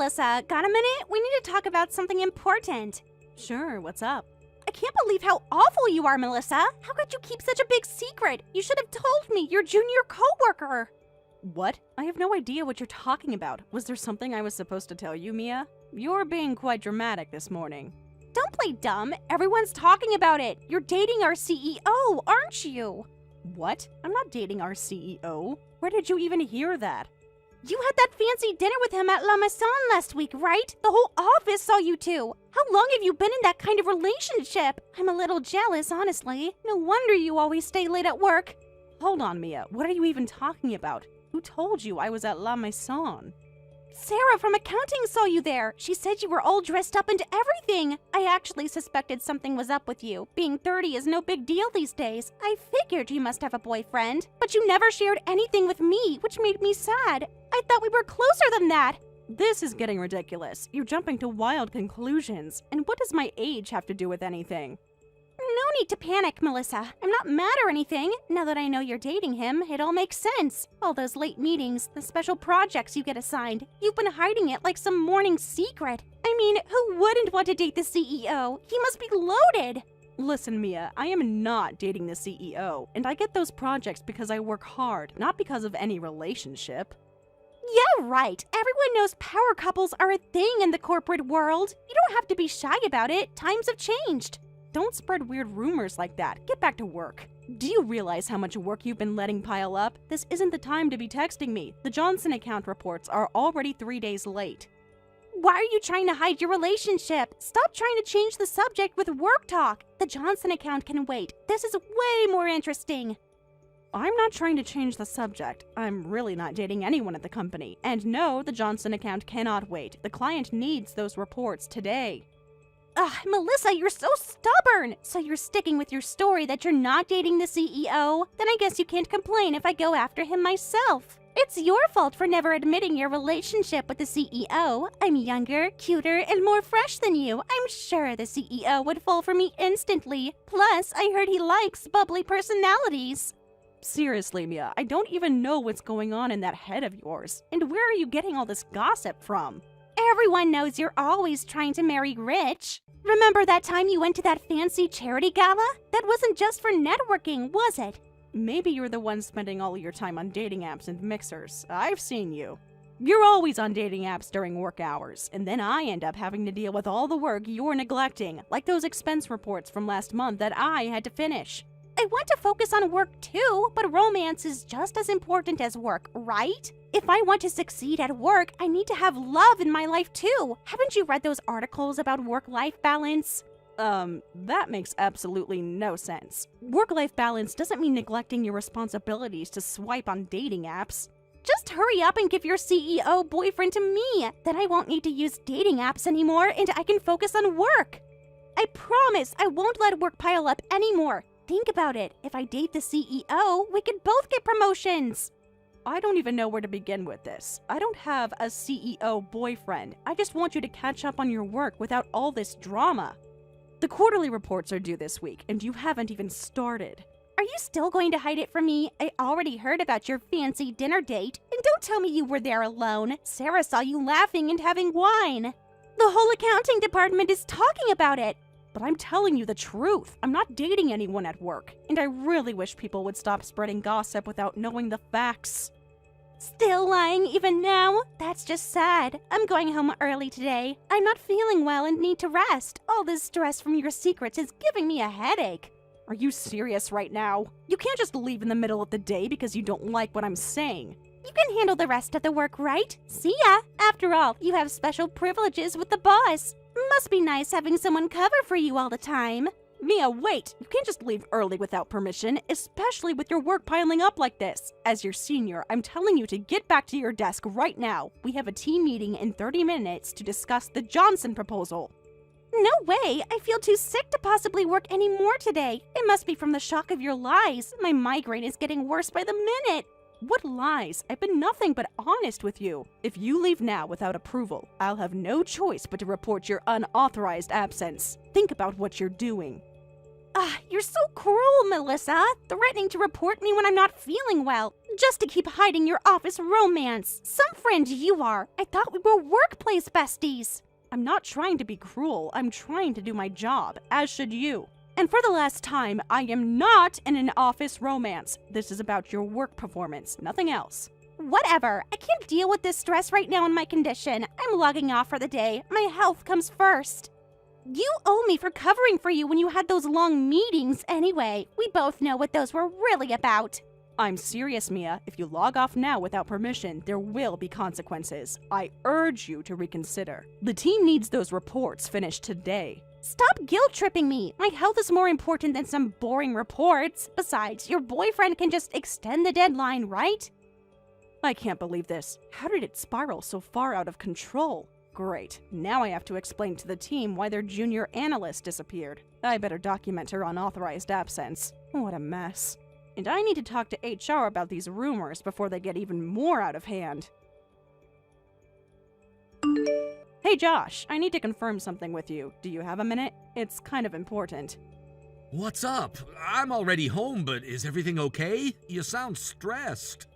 Melissa, got a minute? We need to talk about something important. Sure, what's up? I can't believe how awful you are, Melissa. How could you keep such a big secret? You should have told me, your junior coworker. What? I have no idea what you're talking about. Was there something I was supposed to tell you, Mia? You're being quite dramatic this morning. Don't play dumb. Everyone's talking about it. You're dating our CEO, aren't you? What? I'm not dating our CEO. Where did you even hear that? You had that fancy dinner with him at La Maison last week, right? The whole office saw you two. How long have you been in that kind of relationship? I'm a little jealous, honestly. No wonder you always stay late at work. Hold on, Mia. What are you even talking about? Who told you I was at La Maison? Sarah from accounting saw you there. She said you were all dressed up and everything. I actually suspected something was up with you. Being 30 is no big deal these days. I figured you must have a boyfriend. But you never shared anything with me, which made me sad. I thought we were closer than that. This is getting ridiculous. You're jumping to wild conclusions. And what does my age have to do with anything? No need to panic, Melissa. I'm not mad or anything. Now that I know you're dating him, it all makes sense. All those late meetings, the special projects you get assigned. You've been hiding it like some morning secret. I mean, who wouldn't want to date the CEO? He must be loaded. Listen, Mia, I am not dating the CEO, and I get those projects because I work hard, not because of any relationship. Yeah, right. Everyone knows power couples are a thing in the corporate world. You don't have to be shy about it. Times have changed. Don't spread weird rumors like that. Get back to work. Do you realize how much work you've been letting pile up? This isn't the time to be texting me. The Johnson account reports are already 3 days late. Why are you trying to hide your relationship? Stop trying to change the subject with work talk. The Johnson account can wait. This is way more interesting. I'm not trying to change the subject. I'm really not dating anyone at the company. And no, the Johnson account cannot wait. The client needs those reports today. Ugh, Melissa, you're so stubborn! So you're sticking with your story that you're not dating the CEO? Then I guess you can't complain if I go after him myself. It's your fault for never admitting your relationship with the CEO. I'm younger, cuter, and more fresh than you. I'm sure the CEO would fall for me instantly. Plus, I heard he likes bubbly personalities. Seriously, Mia, I don't even know what's going on in that head of yours. And where are you getting all this gossip from? Everyone knows you're always trying to marry rich. Remember that time you went to that fancy charity gala? That wasn't just for networking, was it? Maybe you're the one spending all your time on dating apps and mixers. I've seen you. You're always on dating apps during work hours, and then I end up having to deal with all the work you're neglecting, like those expense reports from last month that I had to finish. I want to focus on work too, but romance is just as important as work, right? If I want to succeed at work, I need to have love in my life too. Haven't you read those articles about work-life balance? That makes absolutely no sense. Work-life balance doesn't mean neglecting your responsibilities to swipe on dating apps. Just hurry up and give your CEO boyfriend to me. Then I won't need to use dating apps anymore and I can focus on work. I promise I won't let work pile up anymore. Think about it. If I date the CEO, we could both get promotions. I don't even know where to begin with this. I don't have a CEO boyfriend. I just want you to catch up on your work without all this drama. The quarterly reports are due this week, and you haven't even started. Are you still going to hide it from me? I already heard about your fancy dinner date. And don't tell me you were there alone. Sarah saw you laughing and having wine. The whole accounting department is talking about it. But I'm telling you the truth. I'm not dating anyone at work, and I really wish people would stop spreading gossip without knowing the facts. Still lying even now? That's just sad. I'm going home early today. I'm not feeling well and need to rest. All this stress from your secrets is giving me a headache. Are you serious right now? You can't just leave in the middle of the day because you don't like what I'm saying. You can handle the rest of the work, right? See ya! After all, you have special privileges with the boss. Must be nice having someone cover for you all the time. Mia, wait! You can't just leave early without permission, especially with your work piling up like this. As your senior, I'm telling you to get back to your desk right now. We have a team meeting in 30 minutes to discuss the Johnson proposal. No way! I feel too sick to possibly work anymore today. It must be from the shock of your lies. My migraine is getting worse by the minute. What lies? I've been nothing but honest with you. If you leave now without approval, I'll have no choice but to report your unauthorized absence. Think about what you're doing. You're so cruel, Melissa, threatening to report me when I'm not feeling well, just to keep hiding your office romance. Some friend you are. I thought we were workplace besties. I'm not trying to be cruel. I'm trying to do my job, as should you. And for the last time, I am not in an office romance. This is about your work performance, nothing else. Whatever. I can't deal with this stress right now in my condition. I'm logging off for the day. My health comes first. You owe me for covering for you when you had those long meetings anyway. We both know what those were really about. I'm serious, Mia. If you log off now without permission, there will be consequences. I urge you to reconsider. The team needs those reports finished today. Stop guilt-tripping me. My health is more important than some boring reports. Besides, your boyfriend can just extend the deadline, right? I can't believe this. How did it spiral so far out of control? Great. Now I have to explain to the team why their junior analyst disappeared. I better document her unauthorized absence. What a mess. And I need to talk to HR about these rumors before they get even more out of hand. Hey Josh, I need to confirm something with you. Do you have a minute? It's kind of important. What's up? I'm already home, but is everything okay? You sound stressed.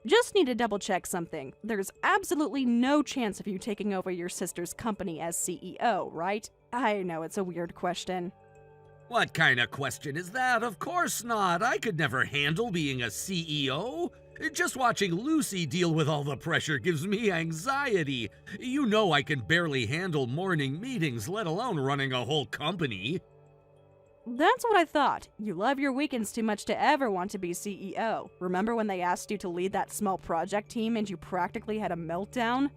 Just need to double check something. There's absolutely no chance of you taking over your sister's company as CEO, right? I know it's a weird question. What kind of question is that? Of course not. I could never handle being a CEO. Just watching Lucy deal with all the pressure gives me anxiety. You know I can barely handle morning meetings, let alone running a whole company. That's what I thought. You love your weekends too much to ever want to be CEO. Remember when they asked you to lead that small project team and you practically had a meltdown?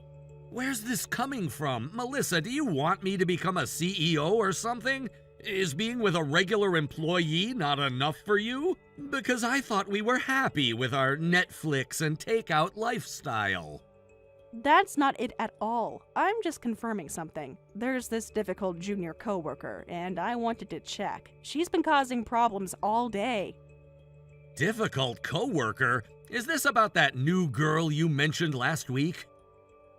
Where's this coming from? Melissa, do you want me to become a CEO or something? Is being with a regular employee not enough for you? Because I thought we were happy with our Netflix and takeout lifestyle. That's not it at all. I'm just confirming something. There's this difficult junior coworker, and I wanted to check. She's been causing problems all day. Difficult coworker? Is this about that new girl you mentioned last week?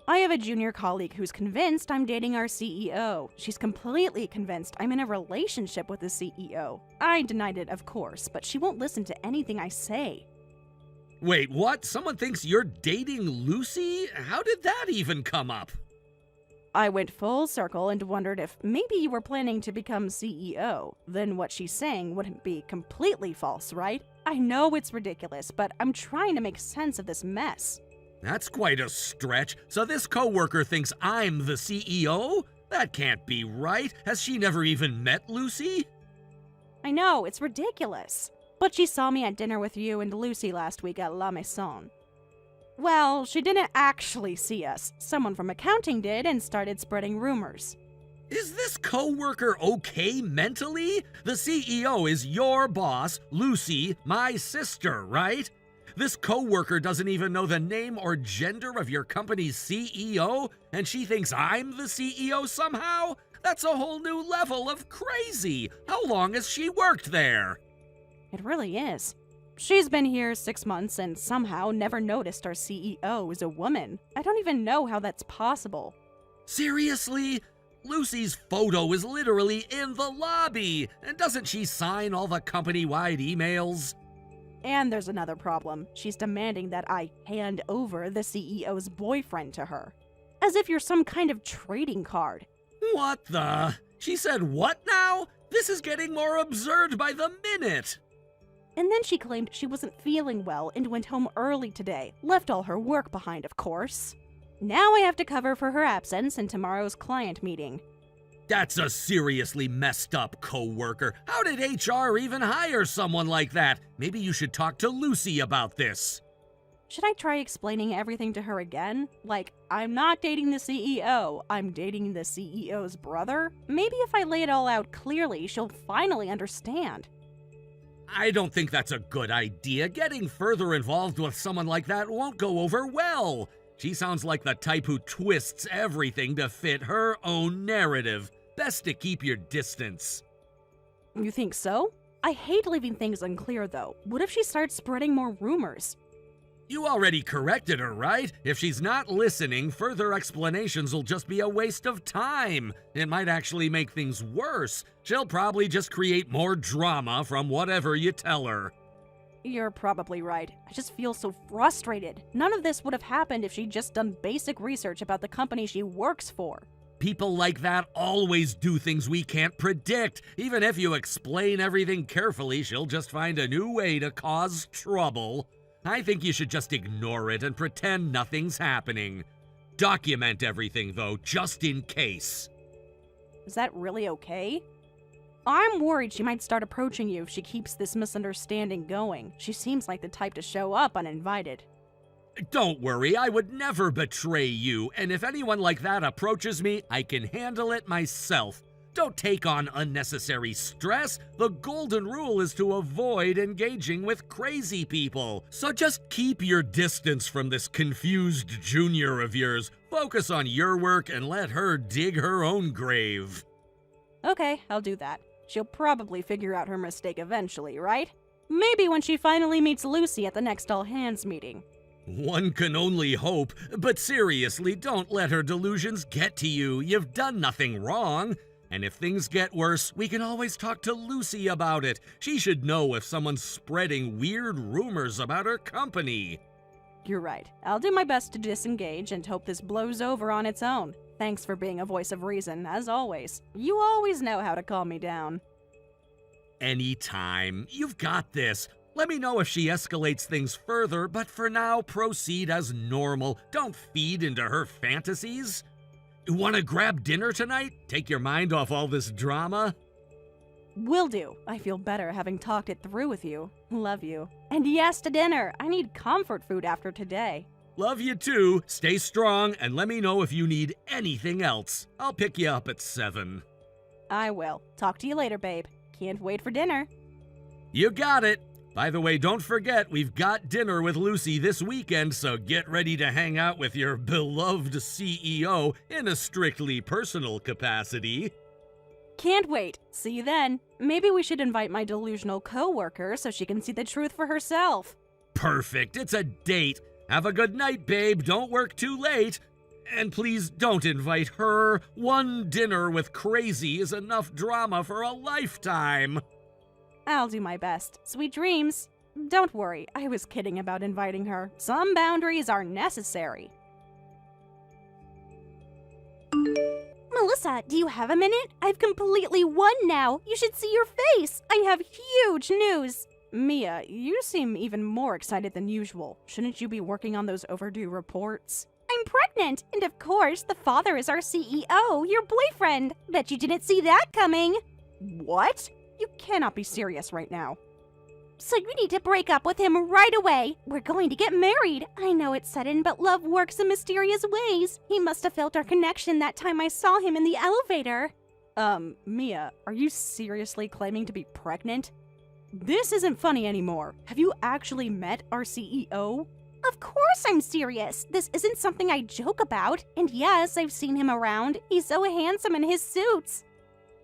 I have a junior colleague who's convinced I'm dating our CEO. She's completely convinced I'm in a relationship with the CEO. I denied it, of course, but she won't listen to anything I say. Wait, what? Someone thinks you're dating Lucy? How did that even come up? I went full circle and wondered if maybe you were planning to become CEO. Then what she's saying wouldn't be completely false, right? I know it's ridiculous, but I'm trying to make sense of this mess. That's quite a stretch. So this coworker thinks I'm the CEO? That can't be right. Has she never even met Lucy? I know, it's ridiculous. But she saw me at dinner with you and Lucy last week at La Maison. Well, she didn't actually see us. Someone from accounting did and started spreading rumors. Is this coworker okay mentally? The CEO is your boss, Lucy, my sister, right? This coworker doesn't even know the name or gender of your company's CEO, and she thinks I'm the CEO somehow? That's a whole new level of crazy. How long has she worked there? It really is. She's been here 6 months and somehow never noticed our CEO is a woman. I don't even know how that's possible. Seriously? Lucy's photo is literally in the lobby, and doesn't she sign all the company-wide emails? And there's another problem. She's demanding that I hand over the CEO's boyfriend to her. As if you're some kind of trading card. What the? She said what now? This is getting more absurd by the minute. And then she claimed she wasn't feeling well and went home early today. Left all her work behind, of course. Now I have to cover for her absence in tomorrow's client meeting. That's a seriously messed up coworker. How did HR even hire someone like that? Maybe you should talk to Lucy about this. Should I try explaining everything to her again? Like, I'm not dating the CEO, I'm dating the CEO's brother? Maybe if I lay it all out clearly, she'll finally understand. I don't think that's a good idea. Getting further involved with someone like that won't go over well. She sounds like the type who twists everything to fit her own narrative. Best to keep your distance. You think so? I hate leaving things unclear, though. What if she starts spreading more rumors? You already corrected her, right? If she's not listening, further explanations will just be a waste of time. It might actually make things worse. She'll probably just create more drama from whatever you tell her. You're probably right. I just feel so frustrated. None of this would have happened if she'd just done basic research about the company she works for. People like that always do things we can't predict. Even if you explain everything carefully, she'll just find a new way to cause trouble. I think you should just ignore it and pretend nothing's happening. Document everything, though, just in case. Is that really okay? I'm worried she might start approaching you if she keeps this misunderstanding going. She seems like the type to show up uninvited. Don't worry, I would never betray you, and if anyone like that approaches me, I can handle it myself. Don't take on unnecessary stress. The golden rule is to avoid engaging with crazy people. So just keep your distance from this confused junior of yours. Focus on your work and let her dig her own grave. Okay, I'll do that. She'll probably figure out her mistake eventually, right? Maybe when she finally meets Lucy at the next all-hands meeting. One can only hope, but seriously, don't let her delusions get to you. You've done nothing wrong. And if things get worse, we can always talk to Lucy about it. She should know if someone's spreading weird rumors about her company. You're right. I'll do my best to disengage and hope this blows over on its own. Thanks for being a voice of reason, as always. You always know how to calm me down. Anytime. You've got this. Let me know if she escalates things further, but for now, proceed as normal. Don't feed into her fantasies. Want to grab dinner tonight? Take your mind off all this drama? Will do. I feel better having talked it through with you. Love you. And yes to dinner. I need comfort food after today. Love you too. Stay strong and let me know if you need anything else. I'll pick you up at 7. I will. Talk to you later, babe. Can't wait for dinner. You got it. By the way, don't forget, we've got dinner with Lucy this weekend, so get ready to hang out with your beloved CEO in a strictly personal capacity. Can't wait. See you then. Maybe we should invite my delusional coworker so she can see the truth for herself. Perfect. It's a date. Have a good night, babe. Don't work too late. And please don't invite her. One dinner with Crazy is enough drama for a lifetime. I'll do my best. Sweet dreams. Don't worry, I was kidding about inviting her. Some boundaries are necessary. Melissa, do you have a minute? I've completely won now. You should see your face. I have huge news. Mia, you seem even more excited than usual. Shouldn't you be working on those overdue reports? I'm pregnant, and of course, the father is our CEO, your boyfriend. Bet you didn't see that coming. What? You cannot be serious right now. So you need to break up with him right away. We're going to get married. I know it's sudden, but love works in mysterious ways. He must have felt our connection that time I saw him in the elevator. Mia, are you seriously claiming to be pregnant? This isn't funny anymore. Have you actually met our CEO? Of course I'm serious. This isn't something I joke about. And yes, I've seen him around. He's so handsome in his suits.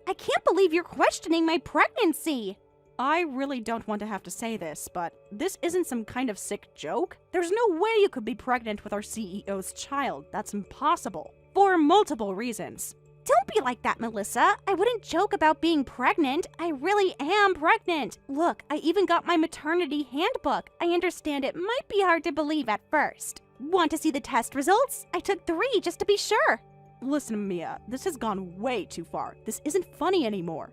I can't believe you're questioning my pregnancy. I really don't want to have to say this, but this isn't some kind of sick joke. There's no way you could be pregnant with our CEO's child. That's impossible. For multiple reasons. Don't be like that, Melissa. I wouldn't joke about being pregnant. I really am pregnant. Look, I even got my maternity handbook. I understand it might be hard to believe at first. Want to see the test results? I took 3 just to be sure. Listen, Mia, this has gone way too far. This isn't funny anymore.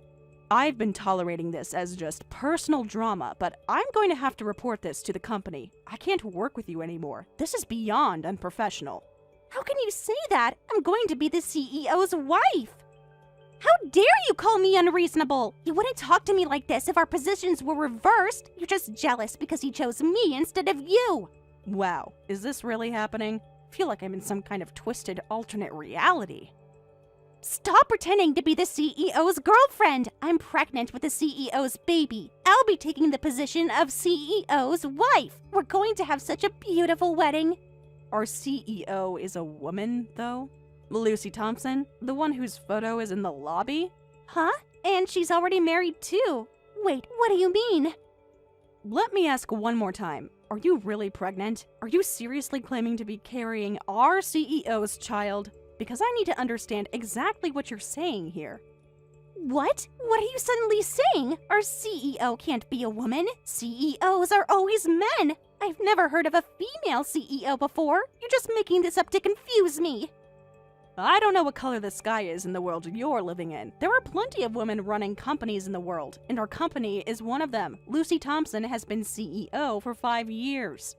I've been tolerating this as just personal drama, but I'm going to have to report this to the company. I can't work with you anymore. This is beyond unprofessional. How can you say that? I'm going to be the CEO's wife. How dare you call me unreasonable? You wouldn't talk to me like this if our positions were reversed. You're just jealous because he chose me instead of you. Wow, is this really happening? I feel like I'm in some kind of twisted alternate reality. Stop pretending to be the CEO's girlfriend. I'm pregnant with the CEO's baby. I'll be taking the position of CEO's wife. We're going to have such a beautiful wedding. Our CEO is a woman, though? Lucy Thompson? The one whose photo is in the lobby? Huh? And she's already married too. Wait, what do you mean? Let me ask one more time. are you really pregnant? Are you seriously claiming to be carrying our CEO's child? Because I need to understand exactly what you're saying here. What? What are you suddenly saying? Our CEO can't be a woman. CEOs are always men. I've never heard of a female CEO before. You're just making this up to confuse me. I don't know what color the sky is in the world you're living in. There are plenty of women running companies in the world, and our company is one of them. Lucy Thompson has been CEO for 5 years.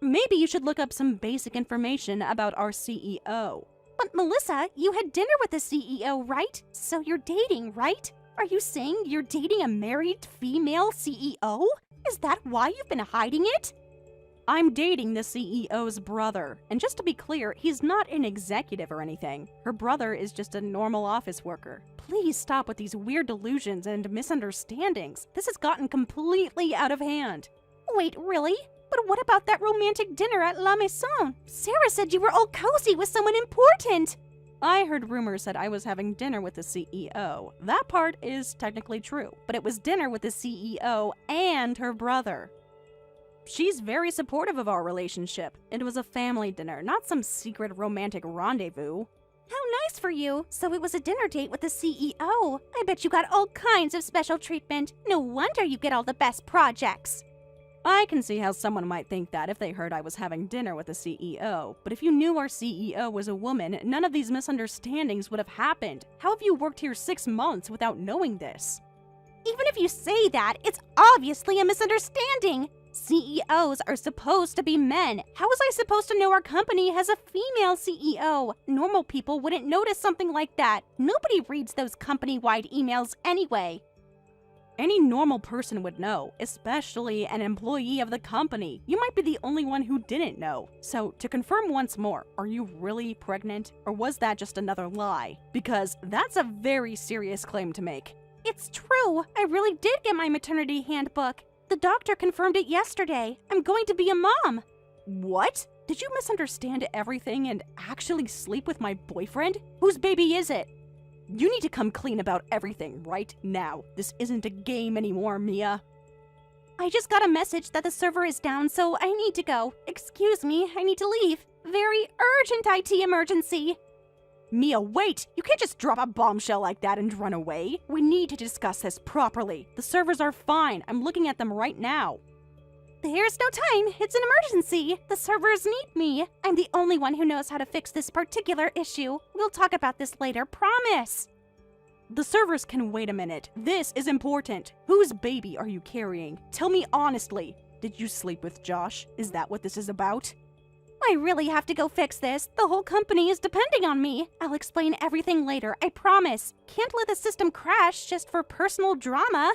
Maybe you should look up some basic information about our CEO. But Melissa, you had dinner with the CEO, right? So you're dating, right? Are you saying you're dating a married female CEO? Is that why you've been hiding it? I'm dating the CEO's brother, and just to be clear, he's not an executive or anything. Her brother is just a normal office worker. Please stop with these weird delusions and misunderstandings. This has gotten completely out of hand. Wait, really? But what about that romantic dinner at La Maison? Sarah said you were all cozy with someone important. I heard rumors that I was having dinner with the CEO. That part is technically true, but it was dinner with the CEO and her brother. She's very supportive of our relationship. It was a family dinner, not some secret romantic rendezvous. How nice for you. So it was a dinner date with the CEO. I bet you got all kinds of special treatment. No wonder you get all the best projects. I can see how someone might think that if they heard I was having dinner with the CEO. But if you knew our CEO was a woman, none of these misunderstandings would have happened. How have you worked here 6 months without knowing this? Even if you say that, it's obviously a misunderstanding. CEOs are supposed to be men. How was I supposed to know our company has a female CEO? Normal people wouldn't notice something like that. Nobody reads those company-wide emails anyway. Any normal person would know, especially an employee of the company. You might be the only one who didn't know. So, to confirm once more, are you really pregnant? Or was that just another lie? Because that's a very serious claim to make. It's true. I really did get my maternity handbook. The doctor confirmed it yesterday. I'm going to be a mom. What? Did you misunderstand everything and actually sleep with my boyfriend? Whose baby is it? You need to come clean about everything right now. This isn't a game anymore, Mia. I just got a message that the server is down, so I need to go. Excuse me, I need to leave. Very urgent IT emergency. Mia, wait! You can't just drop a bombshell like that and run away. We need to discuss this properly. The servers are fine. I'm looking at them right now. There's no time. It's an emergency. The servers need me. I'm the only one who knows how to fix this particular issue. We'll talk about this later, promise. The servers can wait a minute. This is important. Whose baby are you carrying? Tell me honestly. Did you sleep with Josh? Is that what this is about? I really have to go fix this. The whole company is depending on me. I'll explain everything later, I promise. Can't let the system crash just for personal drama.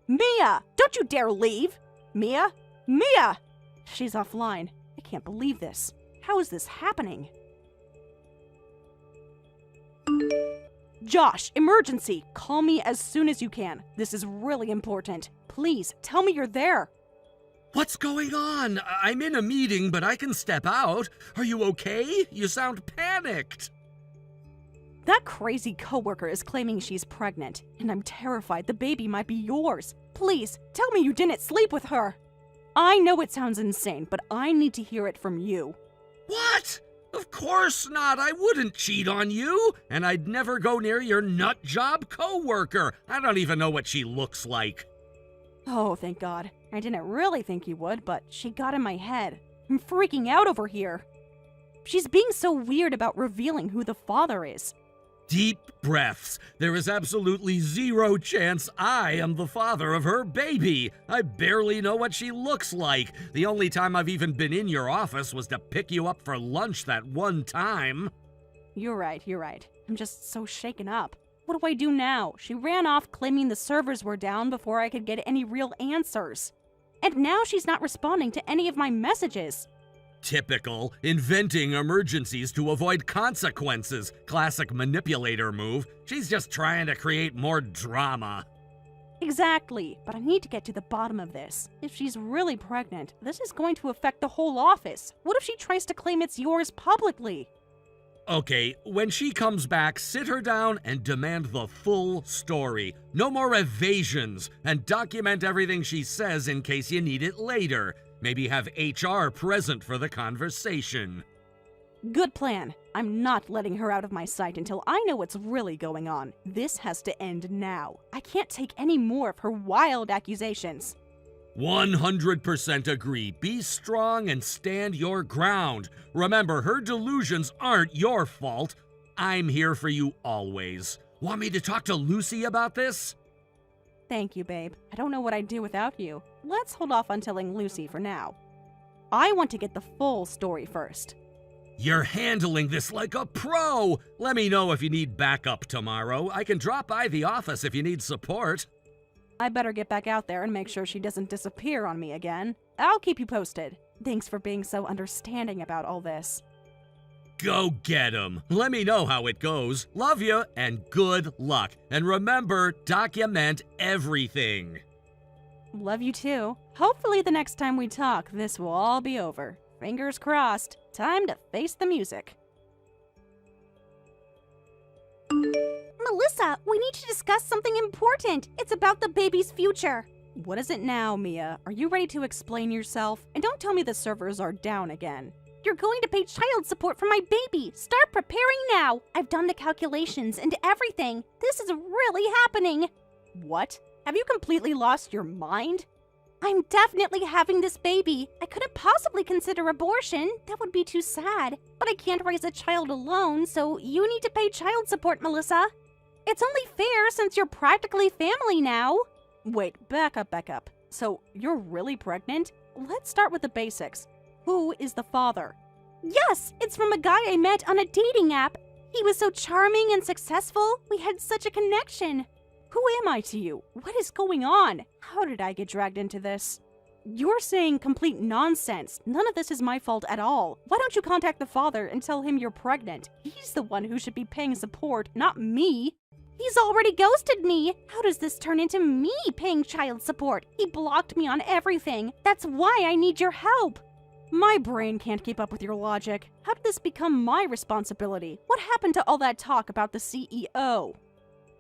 Mia! Don't you dare leave! Mia? Mia! She's offline. I can't believe this. How is this happening? Josh, emergency! Call me as soon as you can. This is really important. Please, tell me you're there. What's going on? I'm in a meeting, but I can step out. Are you okay? You sound panicked. That crazy coworker is claiming she's pregnant, and I'm terrified the baby might be yours. Please, tell me you didn't sleep with her. I know it sounds insane, but I need to hear it from you. What? Of course not. I wouldn't cheat on you, and I'd never go near your nut job coworker. I don't even know what she looks like. Oh, thank God. I didn't really think you would, but she got in my head. I'm freaking out over here. She's being so weird about revealing who the father is. Deep breaths. There is absolutely zero chance I am the father of her baby. I barely know what she looks like. The only time I've even been in your office was to pick you up for lunch that one time. You're right. I'm just so shaken up. What do I do now? She ran off claiming the servers were down before I could get any real answers. And now she's not responding to any of my messages. Typical. Inventing emergencies to avoid consequences. Classic manipulator move. She's just trying to create more drama. Exactly, but I need to get to the bottom of this. If she's really pregnant, this is going to affect the whole office. What if she tries to claim it's yours publicly? Okay, when she comes back, sit her down and demand the full story. No more evasions, and document everything she says in case you need it later. Maybe have HR present for the conversation. Good plan. I'm not letting her out of my sight until I know what's really going on. This has to end now. I can't take any more of her wild accusations. 100% agree. Be strong and stand your ground. Remember, her delusions aren't your fault. I'm here for you always. Want me to talk to Lucy about this? Thank you, babe. I don't know what I'd do without you. Let's hold off on telling Lucy for now. I want to get the full story first. You're handling this like a pro. Let me know if you need backup tomorrow. I can drop by the office if you need support. I better get back out there and make sure she doesn't disappear on me again. I'll keep you posted. Thanks for being so understanding about all this. Go get 'em. Let me know how it goes. Love you and good luck. And remember, document everything. Love you too. Hopefully the next time we talk, this will all be over. Fingers crossed. Time to face the music. Melissa, we need to discuss something important. It's about the baby's future. What is it now, Mia? Are you ready to explain yourself? And don't tell me the servers are down again. You're going to pay child support for my baby. Start preparing now. I've done the calculations and everything. This is really happening. What? Have you completely lost your mind? I'm definitely having this baby. I couldn't possibly consider abortion. That would be too sad. But I can't raise a child alone, so you need to pay child support, Melissa. It's only fair since you're practically family now. Wait, back up. So, you're really pregnant? Let's start with the basics. Who is the father? Yes, it's from a guy I met on a dating app. He was so charming and successful. We had such a connection. Who am I to you? What is going on? How did I get dragged into this? You're saying complete nonsense. None of this is my fault at all. Why don't you contact the father and tell him you're pregnant? He's the one who should be paying support, not me. He's already ghosted me. How does this turn into me paying child support? He blocked me on everything. That's why I need your help. My brain can't keep up with your logic. How did this become my responsibility? What happened to all that talk about the CEO?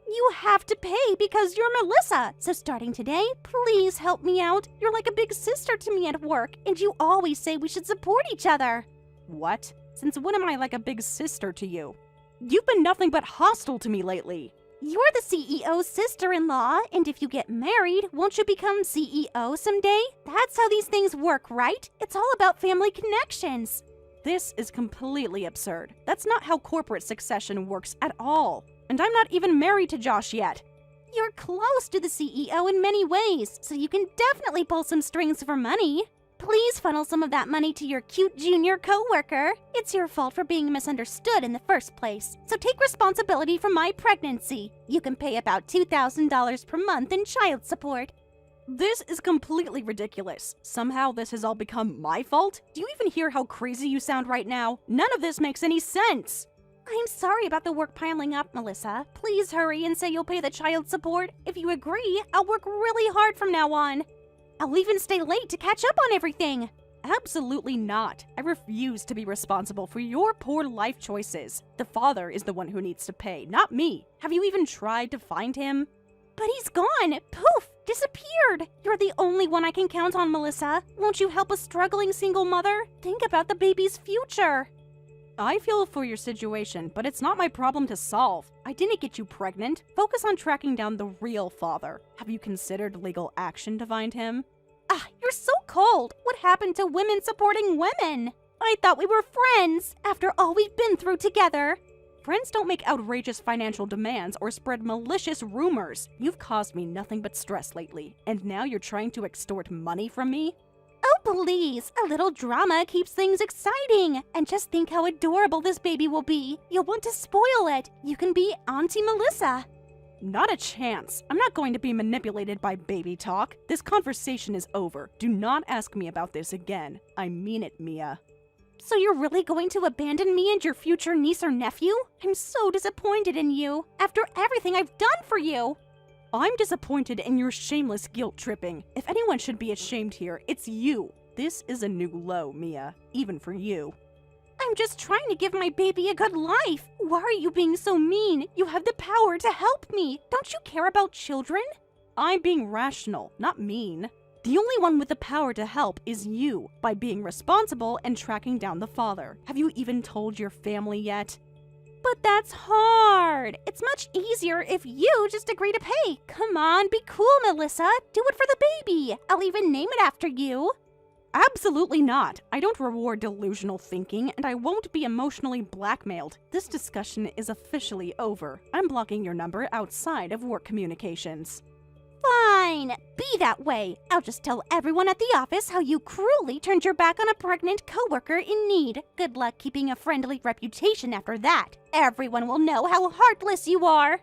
You have to pay because you're Melissa. So starting today, please help me out. You're like a big sister to me at work, and you always say we should support each other. What? Since when am I like a big sister to you? You've been nothing but hostile to me lately. You're the CEO's sister-in-law, and if you get married, won't you become CEO someday? That's how these things work, right? It's all about family connections. This is completely absurd. That's not how corporate succession works at all. And I'm not even married to Josh yet. You're close to the CEO in many ways, so you can definitely pull some strings for money. Please funnel some of that money to your cute junior coworker. It's your fault for being misunderstood in the first place. So take responsibility for my pregnancy. You can pay about $2,000 per month in child support. This is completely ridiculous. Somehow this has all become my fault? Do you even hear how crazy you sound right now? None of this makes any sense. I'm sorry about the work piling up, Melissa. Please hurry and say you'll pay the child support. If you agree, I'll work really hard from now on. I'll even stay late to catch up on everything. Absolutely not. I refuse to be responsible for your poor life choices. The father is the one who needs to pay, not me. Have you even tried to find him? But he's gone. Poof! Disappeared. You're the only one I can count on, Melissa. Won't you help a struggling single mother? Think about the baby's future. I feel for your situation, but it's not my problem to solve. I didn't get you pregnant. Focus on tracking down the real father. Have you considered legal action to find him? You're so cold. What happened to women supporting women? I thought we were friends after all we've been through together. Friends don't make outrageous financial demands or spread malicious rumors. You've caused me nothing but stress lately, and now you're trying to extort money from me? Oh, please. A little drama keeps things exciting. And just think how adorable this baby will be. You'll want to spoil it. You can be Auntie Melissa. Not a chance. I'm not going to be manipulated by baby talk. This conversation is over. Do not ask me about this again. I mean it, Mia. So you're really going to abandon me and your future niece or nephew? I'm so disappointed in you. After everything I've done for you. I'm disappointed in your shameless guilt tripping. If anyone should be ashamed here, it's you. This is a new low, Mia. Even for you. I'm just trying to give my baby a good life. Why are you being so mean? You have the power to help me. Don't you care about children? I'm being rational, not mean. The only one with the power to help is you, by being responsible and tracking down the father. Have you even told your family yet? But that's hard. It's much easier if you just agree to pay. Come on, be cool, Melissa. Do it for the baby. I'll even name it after you. Absolutely not. I don't reward delusional thinking, and I won't be emotionally blackmailed. This discussion is officially over. I'm blocking your number outside of work communications. Fine. Be that way. I'll just tell everyone at the office how you cruelly turned your back on a pregnant coworker in need. Good luck keeping a friendly reputation after that. Everyone will know how heartless you are.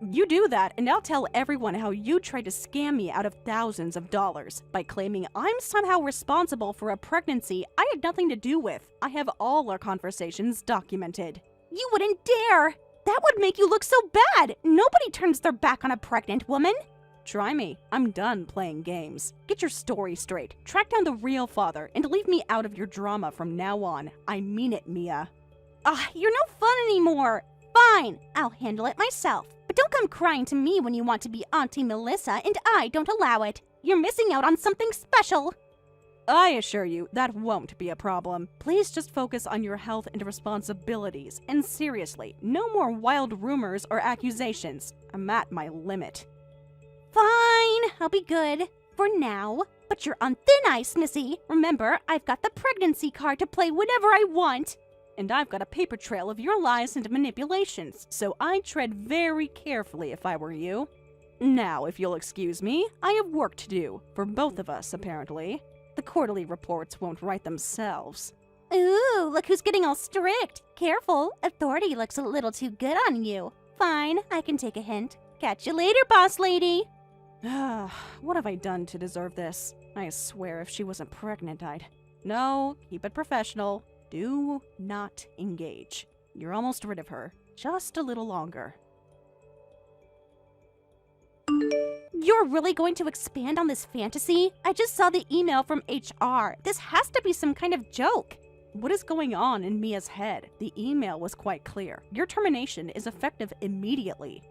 You do that, and I'll tell everyone how you tried to scam me out of thousands of dollars by claiming I'm somehow responsible for a pregnancy I had nothing to do with. I have all our conversations documented. You wouldn't dare. That would make you look so bad. Nobody turns their back on a pregnant woman. Try me. I'm done playing games. Get your story straight. Track down the real father and leave me out of your drama from now on. I mean it, Mia. You're no fun anymore. Fine, I'll handle it myself. But don't come crying to me when you want to be Auntie Melissa and I don't allow it. You're missing out on something special. I assure you, that won't be a problem. Please just focus on your health and responsibilities. And seriously, no more wild rumors or accusations. I'm at my limit. Fine, I'll be good. For now. But you're on thin ice, Missy. Remember, I've got the pregnancy card to play whenever I want. And I've got a paper trail of your lies and manipulations, so I'd tread very carefully if I were you. Now, if you'll excuse me, I have work to do. For both of us, apparently. The quarterly reports won't write themselves. Ooh, look who's getting all strict. Careful, authority looks a little too good on you. Fine, I can take a hint. Catch you later, boss lady. What have I done to deserve this? I swear if she wasn't pregnant, I'd... No, keep it professional. Do not engage. You're almost rid of her. Just a little longer. You're really going to expand on this fantasy? I just saw the email from HR. This has to be some kind of joke. What is going on in Mia's head? The email was quite clear. Your termination is effective immediately.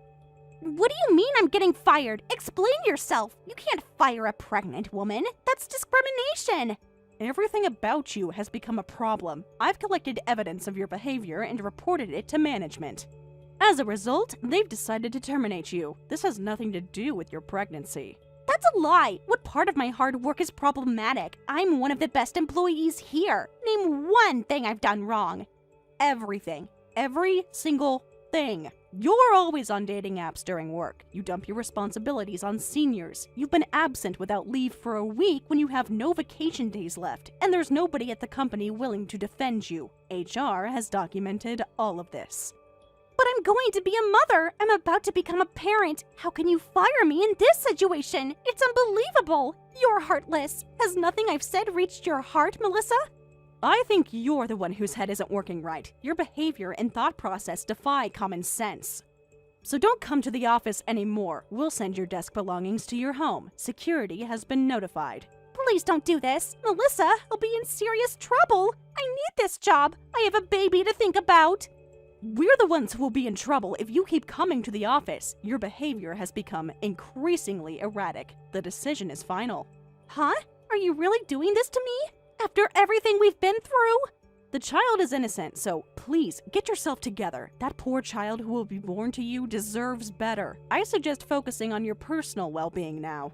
What do you mean I'm getting fired? Explain yourself. You can't fire a pregnant woman. That's discrimination. Everything about you has become a problem. I've collected evidence of your behavior and reported it to management. As a result, they've decided to terminate you. This has nothing to do with your pregnancy. That's a lie. What part of my hard work is problematic? I'm one of the best employees here. Name one thing I've done wrong. Everything. Every single thing. You're always on dating apps during work. You dump your responsibilities on seniors. You've been absent without leave for a week when you have no vacation days left, and there's nobody at the company willing to defend you. HR has documented all of this. But I'm going to be a mother. I'm about to become a parent. How can you fire me in this situation? It's unbelievable. You're heartless. Has nothing I've said reached your heart, Melissa? I think you're the one whose head isn't working right. Your behavior and thought process defy common sense. So don't come to the office anymore. We'll send your desk belongings to your home. Security has been notified. Please don't do this. Melissa, I'll be in serious trouble. I need this job. I have a baby to think about. We're the ones who will be in trouble if you keep coming to the office. Your behavior has become increasingly erratic. The decision is final. Huh? Are you really doing this to me? After everything we've been through? The child is innocent, so please get yourself together. That poor child who will be born to you deserves better. I suggest focusing on your personal well-being now.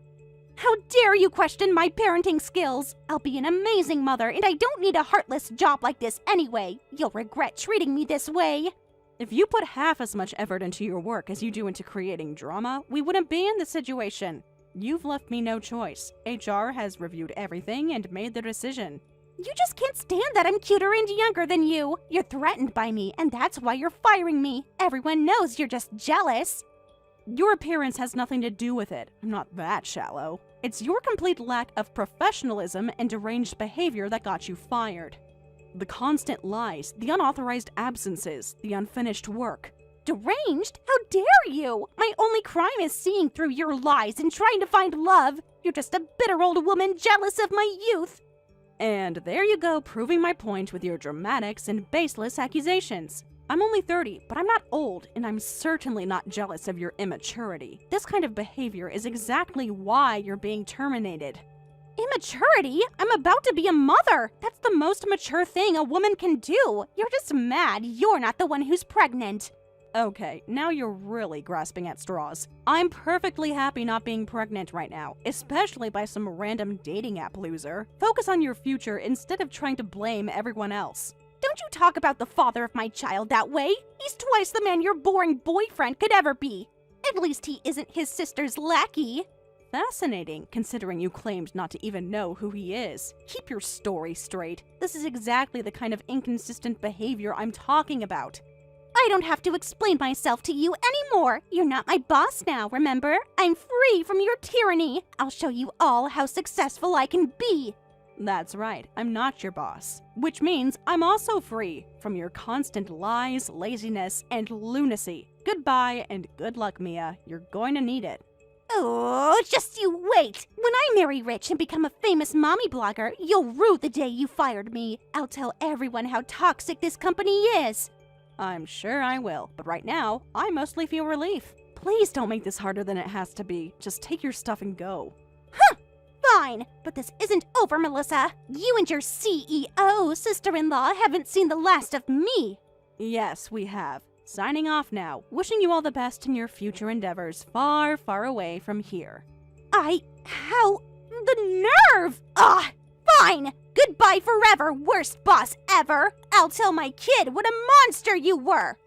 How dare you question my parenting skills? I'll be an amazing mother, and I don't need a heartless job like this anyway. You'll regret treating me this way. If you put half as much effort into your work as you do into creating drama, we wouldn't be in this situation. You've left me no choice. HR has reviewed everything and made their decision. You just can't stand that I'm cuter and younger than you. You're threatened by me, and that's why you're firing me. Everyone knows you're just jealous. Your appearance has nothing to do with it. I'm not that shallow. It's your complete lack of professionalism and deranged behavior that got you fired. The constant lies, the unauthorized absences, the unfinished work. Deranged? How dare you? My only crime is seeing through your lies and trying to find love. You're just a bitter old woman jealous of my youth. And there you go, proving my point with your dramatics and baseless accusations. I'm only 30, but I'm not old, and I'm certainly not jealous of your immaturity. This kind of behavior is exactly why you're being terminated. Immaturity? I'm about to be a mother. That's the most mature thing a woman can do. You're just mad you're not the one who's pregnant. Okay, now you're really grasping at straws. I'm perfectly happy not being pregnant right now, especially by some random dating app loser. Focus on your future instead of trying to blame everyone else. Don't you talk about the father of my child that way. He's twice the man your boring boyfriend could ever be. At least he isn't his sister's lackey. Fascinating, considering you claimed not to even know who he is. Keep your story straight. This is exactly the kind of inconsistent behavior I'm talking about. I don't have to explain myself to you anymore. You're not my boss now, remember? I'm free from your tyranny. I'll show you all how successful I can be. That's right, I'm not your boss. Which means I'm also free from your constant lies, laziness, and lunacy. Goodbye and good luck, Mia. You're going to need it. Oh, just you wait. When I marry rich and become a famous mommy blogger, you'll rue the day you fired me. I'll tell everyone how toxic this company is. I'm sure I will, but right now, I mostly feel relief. Please don't make this harder than it has to be. Just take your stuff and go. Fine, but this isn't over, Melissa. You and your CEO sister-in-law haven't seen the last of me. Yes, we have. Signing off now. Wishing you all the best in your future endeavors far, far away from here. How? The nerve! Fine! Goodbye forever, worst boss ever! I'll tell my kid what a monster you were!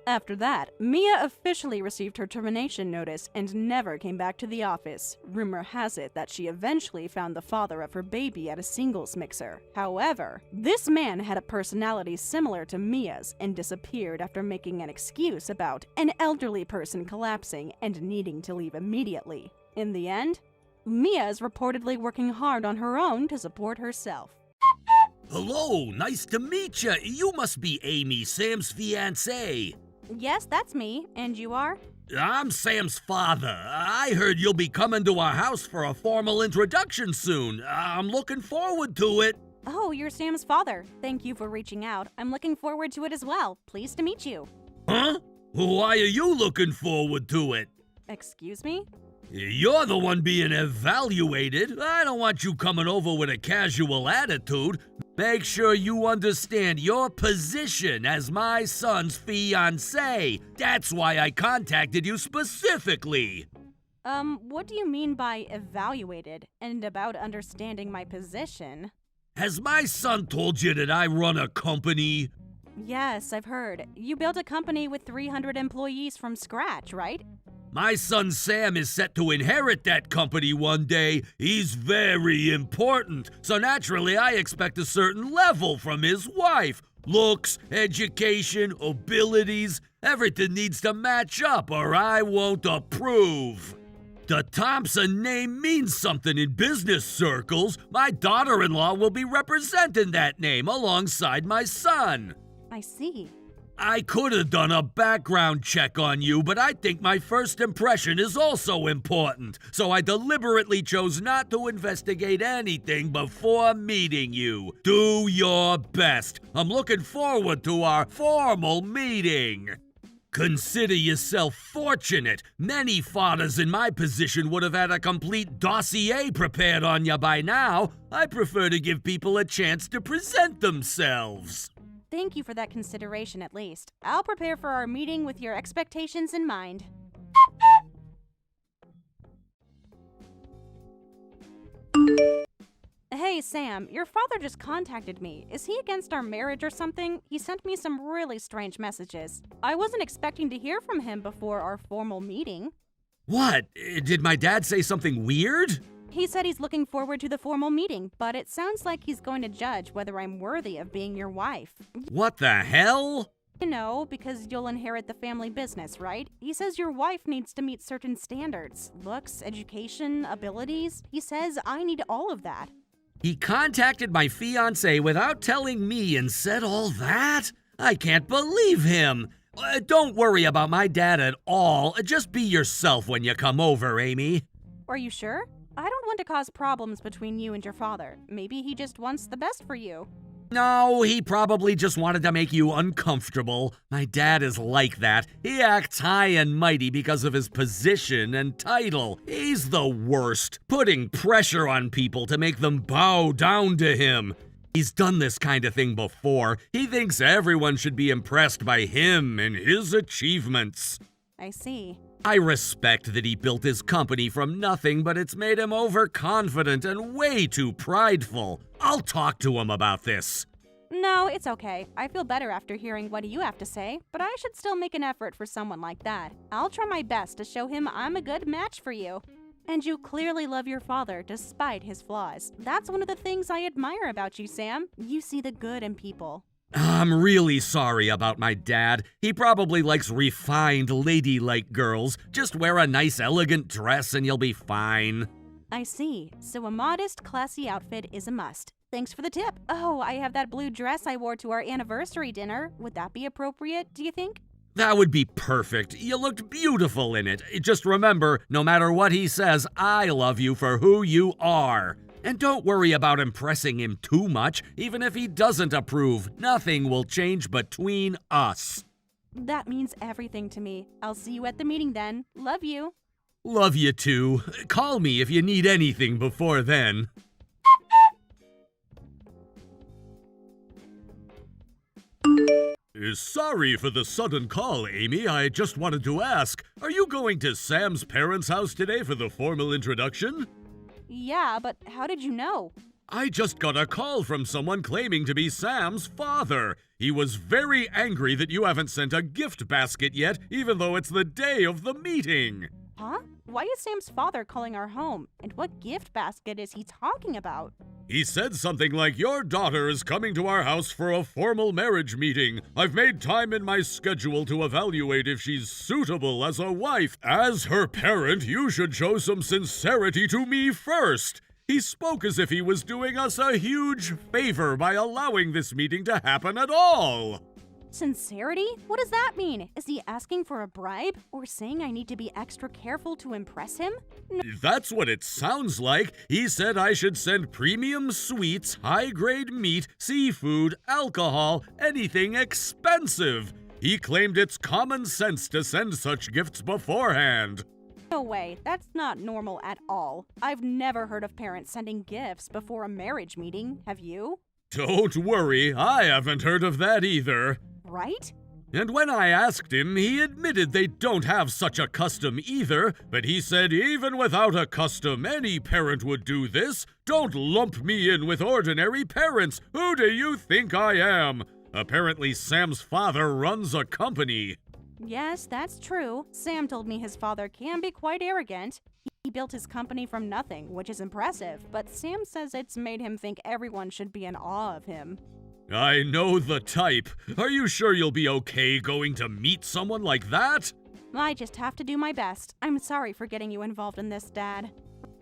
After that, Mia officially received her termination notice and never came back to the office. Rumor has it that she eventually found the father of her baby at a singles mixer. However, this man had a personality similar to Mia's and disappeared after making an excuse about an elderly person collapsing and needing to leave immediately. In the end, Mia is reportedly working hard on her own to support herself. Hello, nice to meet you. You must be Amy, Sam's fiancé. Yes, that's me. And you are? I'm Sam's father. I heard you'll be coming to our house for a formal introduction soon. I'm looking forward to it. Oh, you're Sam's father. Thank you for reaching out. I'm looking forward to it as well. Pleased to meet you. Huh? Why are you looking forward to it? Excuse me? You're the one being evaluated. I don't want you coming over with a casual attitude. Make sure you understand your position as my son's fiancé. That's why I contacted you specifically. What do you mean by evaluated? And about understanding my position? Has my son told you that I run a company? Yes, I've heard. You built a company with 300 employees from scratch, right? My son Sam is set to inherit that company one day. He's very important, so naturally I expect a certain level from his wife. Looks, education, abilities, everything needs to match up or I won't approve. The Thompson name means something in business circles. My daughter-in-law will be representing that name alongside my son. I see. I could have done a background check on you, but I think my first impression is also important, so I deliberately chose not to investigate anything before meeting you. Do your best. I'm looking forward to our formal meeting. Consider yourself fortunate. Many fathers in my position would have had a complete dossier prepared on you by now. I prefer to give people a chance to present themselves. Thank you for that consideration at least. I'll prepare for our meeting with your expectations in mind. Hey, Sam, your father just contacted me. Is he against our marriage or something? He sent me some really strange messages. I wasn't expecting to hear from him before our formal meeting. What? Did my dad say something weird? He said he's looking forward to the formal meeting, but it sounds like he's going to judge whether I'm worthy of being your wife. What the hell? You know, because you'll inherit the family business, right? He says your wife needs to meet certain standards. Looks, education, abilities. He says I need all of that. He contacted my fiancé without telling me and said all that? I can't believe him. Don't worry about my dad at all. Just be yourself when you come over, Amy. Are you sure? I don't want to cause problems between you and your father. Maybe he just wants the best for you. No, he probably just wanted to make you uncomfortable. My dad is like that. He acts high and mighty because of his position and title. He's the worst, putting pressure on people to make them bow down to him. He's done this kind of thing before. He thinks everyone should be impressed by him and his achievements. I see. I respect that he built his company from nothing, but it's made him overconfident and way too prideful. I'll talk to him about this. No, it's okay. I feel better after hearing what you have to say, but I should still make an effort for someone like that. I'll try my best to show him I'm a good match for you. And you clearly love your father despite his flaws. That's one of the things I admire about you, Sam. You see the good in people. I'm really sorry about my dad. He probably likes refined, ladylike girls. Just wear a nice, elegant dress and you'll be fine. I see. So a modest, classy outfit is a must. Thanks for the tip. Oh, I have that blue dress I wore to our anniversary dinner. Would that be appropriate, do you think? That would be perfect. You looked beautiful in it. Just remember, no matter what he says, I love you for who you are. And don't worry about impressing him too much. Even if he doesn't approve, nothing will change between us. That means everything to me. I'll see you at the meeting then. Love you. Love you too. Call me if you need anything before then. Sorry for the sudden call, Amy. I just wanted to ask, are you going to Sam's parents' house today for the formal introduction? Yeah, but how did you know? I just got a call from someone claiming to be Sam's father. He was very angry that you haven't sent a gift basket yet, even though it's the day of the meeting. Huh? Why is Sam's father calling our home? And what gift basket is he talking about? He said something like, your daughter is coming to our house for a formal marriage meeting. I've made time in my schedule to evaluate if she's suitable as a wife. As her parent, you should show some sincerity to me first. He spoke as if he was doing us a huge favor by allowing this meeting to happen at all. Sincerity? What does that mean? Is he asking for a bribe? Or saying I need to be extra careful to impress him? That's what it sounds like. He said I should send premium sweets, high-grade meat, seafood, alcohol, anything expensive. He claimed it's common sense to send such gifts beforehand. No way, that's not normal at all. I've never heard of parents sending gifts before a marriage meeting, have you? Don't worry, I haven't heard of that either. Right? And when I asked him, he admitted they don't have such a custom either, but he said even without a custom, any parent would do this. Don't lump me in with ordinary parents. Who do you think I am? Apparently Sam's father runs a company. Yes, that's true. Sam told me his father can be quite arrogant. He built his company from nothing, which is impressive, but Sam says it's made him think everyone should be in awe of him. I know the type. Are you sure you'll be okay going to meet someone like that? I just have to do my best. I'm sorry for getting you involved in this, Dad.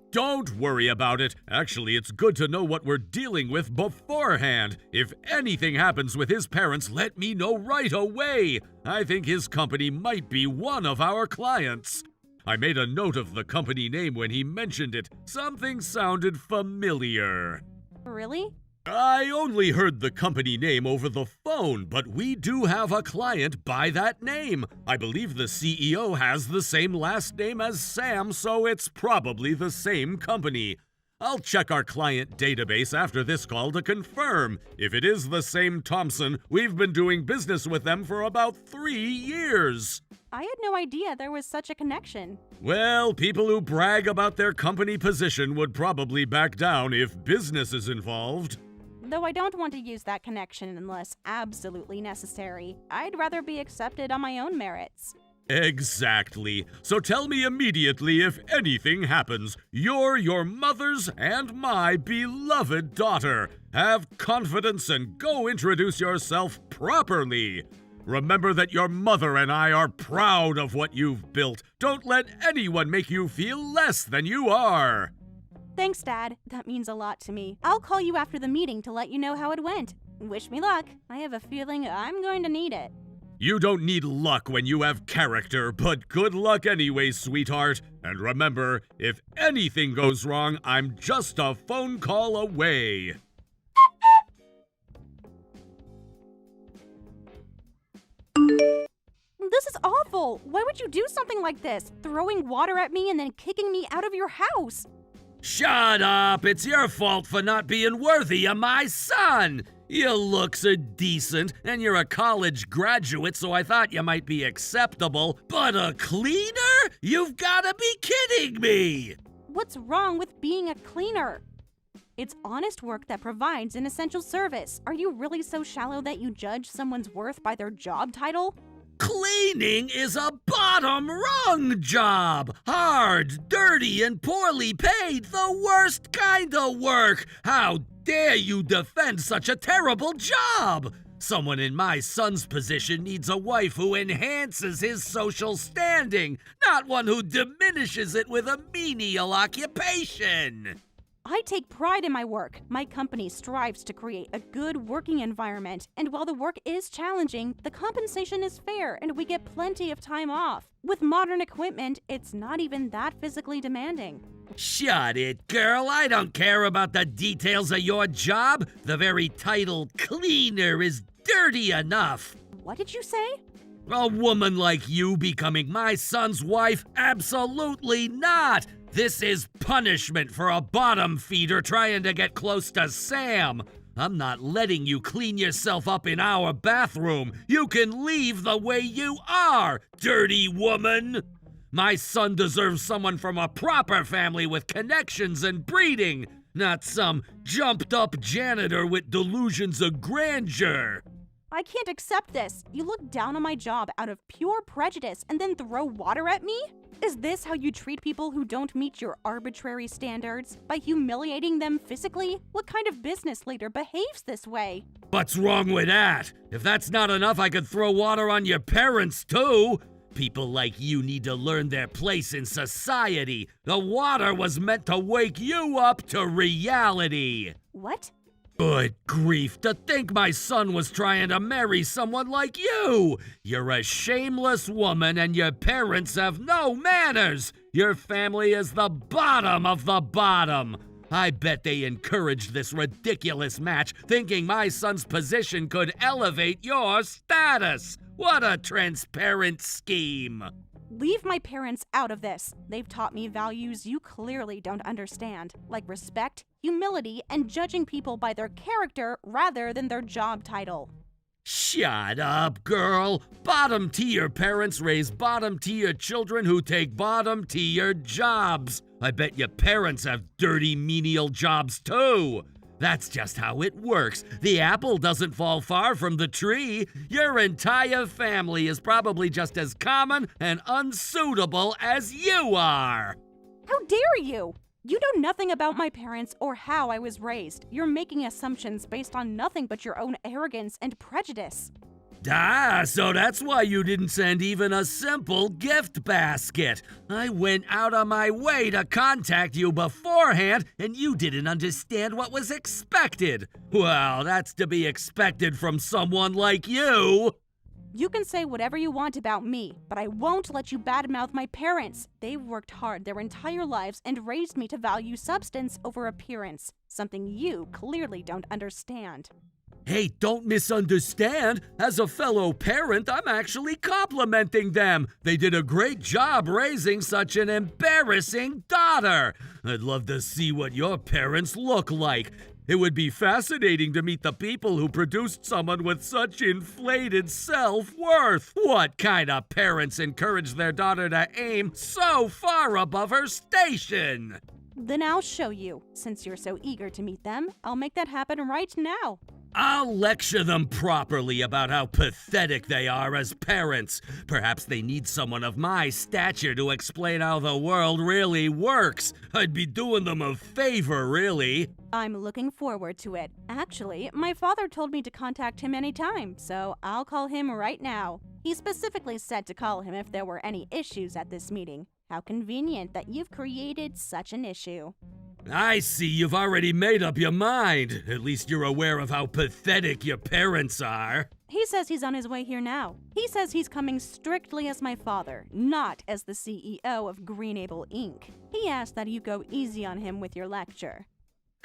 Don't worry about it. Actually, it's good to know what we're dealing with beforehand. If anything happens with his parents, let me know right away. I think his company might be one of our clients. I made a note of the company name when he mentioned it. Something sounded familiar. Really? I only heard the company name over the phone, but we do have a client by that name. I believe the CEO has the same last name as Sam, so it's probably the same company. I'll check our client database after this call to confirm. If it is the same Thompson, we've been doing business with them for about 3 years. I had no idea there was such a connection. Well, people who brag about their company position would probably back down if business is involved. Though I don't want to use that connection unless absolutely necessary. I'd rather be accepted on my own merits. Exactly. So tell me immediately if anything happens. You're your mother's and my beloved daughter. Have confidence and go introduce yourself properly. Remember that your mother and I are proud of what you've built. Don't let anyone make you feel less than you are. Thanks, Dad. That means a lot to me. I'll call you after the meeting to let you know how it went. Wish me luck. I have a feeling I'm going to need it. You don't need luck when you have character, but good luck anyway, sweetheart. And remember, if anything goes wrong, I'm just a phone call away. This is awful! Why would you do something like this? Throwing water at me and then kicking me out of your house? Shut up! It's your fault for not being worthy of my son! Your looks are decent, and you're a college graduate, so I thought you might be acceptable. But a cleaner? You've gotta be kidding me! What's wrong with being a cleaner? It's honest work that provides an essential service. Are you really so shallow that you judge someone's worth by their job title? Cleaning is a bottom rung job. Hard, dirty, and poorly paid. The worst kind of work. How dare you defend such a terrible job? Someone in my son's position needs a wife who enhances his social standing, not one who diminishes it with a menial occupation. I take pride in my work. My company strives to create a good working environment, and while the work is challenging, the compensation is fair and we get plenty of time off. With modern equipment, it's not even that physically demanding. Shut it, girl. I don't care about the details of your job. The very title cleaner is dirty enough. What did you say? A woman like you becoming my son's wife? Absolutely not! This is punishment for a bottom feeder trying to get close to Sam. I'm not letting you clean yourself up in our bathroom. You can leave the way you are, dirty woman! My son deserves someone from a proper family with connections and breeding, not some jumped-up janitor with delusions of grandeur. I can't accept this. You look down on my job out of pure prejudice and then throw water at me? Is this how you treat people who don't meet your arbitrary standards? By humiliating them physically? What kind of business leader behaves this way? What's wrong with that? If that's not enough, I could throw water on your parents, too. People like you need to learn their place in society. The water was meant to wake you up to reality. What? Good grief, to think my son was trying to marry someone like you! You're a shameless woman and your parents have no manners! Your family is the bottom of the bottom! I bet they encouraged this ridiculous match, thinking my son's position could elevate your status! What a transparent scheme! Leave my parents out of this. They've taught me values you clearly don't understand, like respect, humility, and judging people by their character rather than their job title. Shut up, girl. Bottom-tier parents raise bottom-tier children who take bottom-tier jobs. I bet your parents have dirty, menial jobs, too. That's just how it works. The apple doesn't fall far from the tree. Your entire family is probably just as common and unsuitable as you are. How dare you? You know nothing about my parents or how I was raised. You're making assumptions based on nothing but your own arrogance and prejudice. Ah, so that's why you didn't send even a simple gift basket. I went out of my way to contact you beforehand, and you didn't understand what was expected. Well, that's to be expected from someone like you. You can say whatever you want about me, but I won't let you badmouth my parents. They've worked hard their entire lives and raised me to value substance over appearance, something you clearly don't understand. Hey, don't misunderstand. As a fellow parent, I'm actually complimenting them. They did a great job raising such an embarrassing daughter. I'd love to see what your parents look like. It would be fascinating to meet the people who produced someone with such inflated self-worth. What kind of parents encourage their daughter to aim so far above her station? Then I'll show you. Since you're so eager to meet them, I'll make that happen right now. I'll lecture them properly about how pathetic they are as parents. Perhaps they need someone of my stature to explain how the world really works. I'd be doing them a favor, really. I'm looking forward to it. Actually, my father told me to contact him anytime, so I'll call him right now. He specifically said to call him if there were any issues at this meeting. How convenient that you've created such an issue. I see you've already made up your mind. At least you're aware of how pathetic your parents are. He says he's on his way here now. He says he's coming strictly as my father, not as the CEO of Greenable Inc. He asked that you go easy on him with your lecture.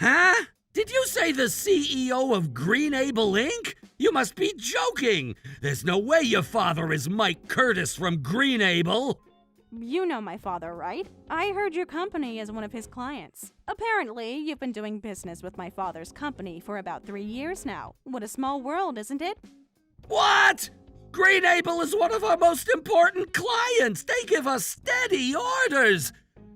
Huh? Did you say the CEO of Green Able Inc.? You must be joking! There's no way your father is Mike Curtis from Green Able! You know my father, right? I heard your company is one of his clients. Apparently, you've been doing business with my father's company for about 3 years now. What a small world, isn't it? What? Green Able is one of our most important clients! They give us steady orders!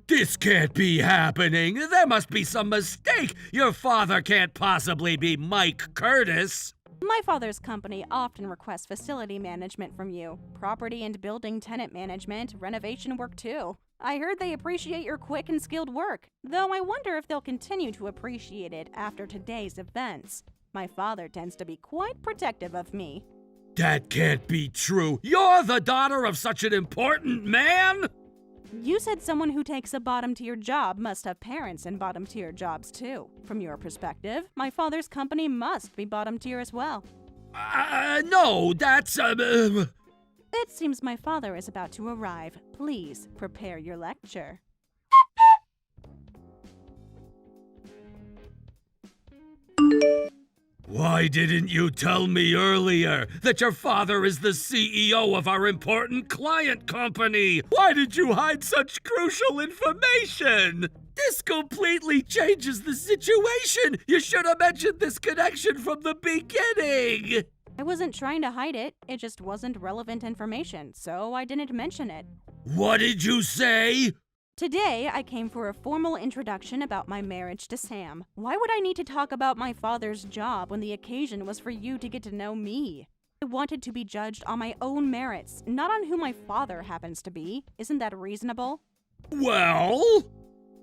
This can't be happening! There must be some mistake! Your father can't possibly be Mike Curtis! My father's company often requests facility management from you. Property and building tenant management, renovation work too. I heard they appreciate your quick and skilled work, though I wonder if they'll continue to appreciate it after today's events. My father tends to be quite protective of me. That can't be true! You're the daughter of such an important man?! You said someone who takes a bottom-tier job must have parents in bottom-tier jobs too. From your perspective, my father's company must be bottom-tier as well. No, that's, It seems my father is about to arrive. Please prepare your lecture. Why didn't you tell me earlier that your father is the CEO of our important client company? Why did you hide such crucial information? This completely changes the situation. You should have mentioned this connection from the beginning. I wasn't trying to hide it. It just wasn't relevant information, so I didn't mention it. What did you say? Today, I came for a formal introduction about my marriage to Sam. Why would I need to talk about my father's job when the occasion was for you to get to know me? I wanted to be judged on my own merits, not on who my father happens to be. Isn't that reasonable? Well?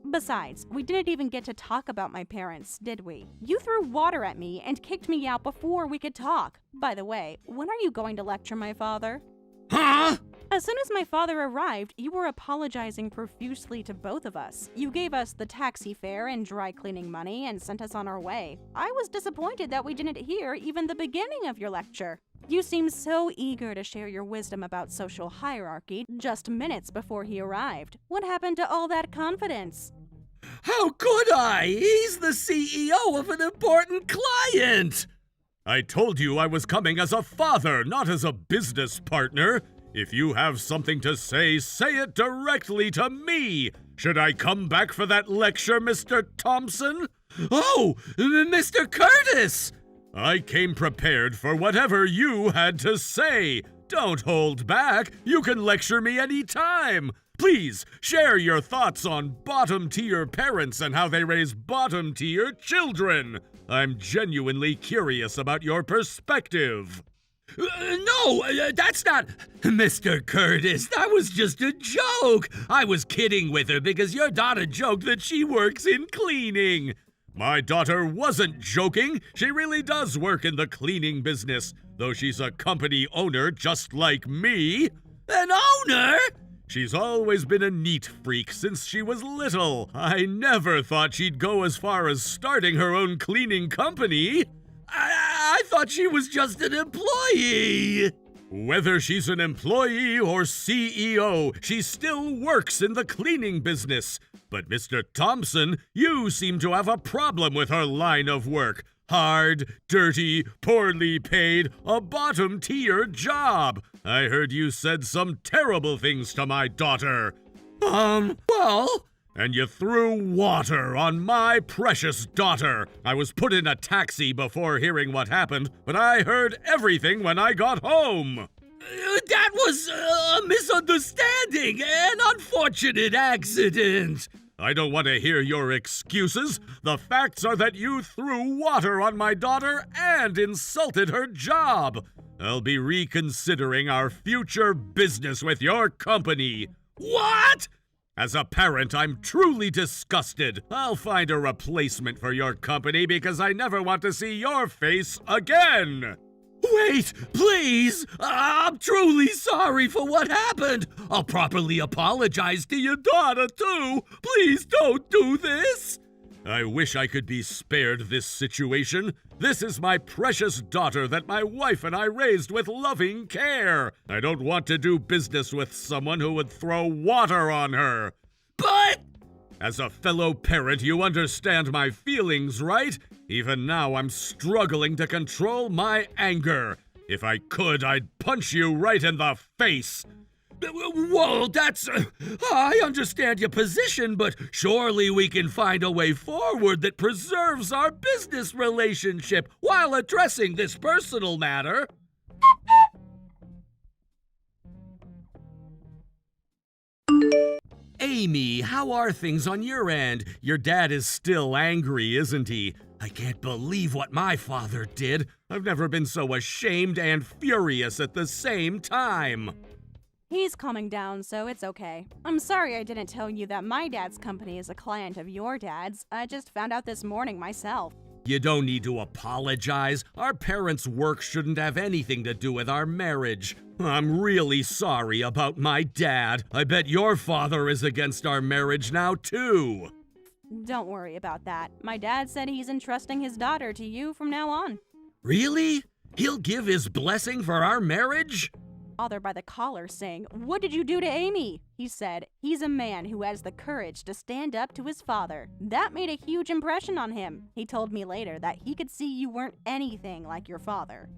Besides, we didn't even get to talk about my parents, did we? You threw water at me and kicked me out before we could talk. By the way, when are you going to lecture my father? Huh? As soon as my father arrived, you were apologizing profusely to both of us. You gave us the taxi fare and dry cleaning money and sent us on our way. I was disappointed that we didn't hear even the beginning of your lecture. You seemed so eager to share your wisdom about social hierarchy just minutes before he arrived. What happened to all that confidence? How could I? He's the CEO of an important client! I told you I was coming as a father, not as a business partner. If you have something to say it directly to me. Should I come back for that lecture, Mr. Thompson? Oh, Mr. Curtis! I came prepared for whatever you had to say. Don't hold back. You can lecture me anytime. Please, share your thoughts on bottom-tier parents and how they raise bottom-tier children. I'm genuinely curious about your perspective. No, that's not... Mr. Curtis, that was just a joke. I was kidding with her because your daughter joked that she works in cleaning. My daughter wasn't joking. She really does work in the cleaning business, though she's a company owner just like me. An owner? She's always been a neat freak since she was little. I never thought she'd go as far as starting her own cleaning company. I thought she was just an employee. Whether she's an employee or CEO, she still works in the cleaning business. But Mr. Thompson, you seem to have a problem with her line of work. Hard, dirty, poorly paid, a bottom-tier job. I heard you said some terrible things to my daughter. Well... And you threw water on my precious daughter. I was put in a taxi before hearing what happened, but I heard everything when I got home. That was a misunderstanding, an unfortunate accident. I don't want to hear your excuses. The facts are that you threw water on my daughter and insulted her job. I'll be reconsidering our future business with your company. What? As a parent, I'm truly disgusted. I'll find a replacement for your company because I never want to see your face again. Wait, please! I'm truly sorry for what happened. I'll properly apologize to your daughter, too. Please don't do this. I wish I could be spared this situation. This is my precious daughter that my wife and I raised with loving care. I don't want to do business with someone who would throw water on her. But... As a fellow parent, you understand my feelings, right? Even now, I'm struggling to control my anger. If I could, I'd punch you right in the face. Whoa, I understand your position, but surely we can find a way forward that preserves our business relationship while addressing this personal matter. Amy, how are things on your end? Your dad is still angry, isn't he? I can't believe what my father did. I've never been so ashamed and furious at the same time. He's calming down, so it's okay. I'm sorry I didn't tell you that my dad's company is a client of your dad's. I just found out this morning myself. You don't need to apologize. Our parents' work shouldn't have anything to do with our marriage. I'm really sorry about my dad. I bet your father is against our marriage now, too. Don't worry about that. My dad said he's entrusting his daughter to you from now on. Really? He'll give his blessing for our marriage? Father by the collar saying, "What did you do to Amy?" He said, he's a man who has the courage to stand up to his father. That made a huge impression on him. He told me later that he could see you weren't anything like your father.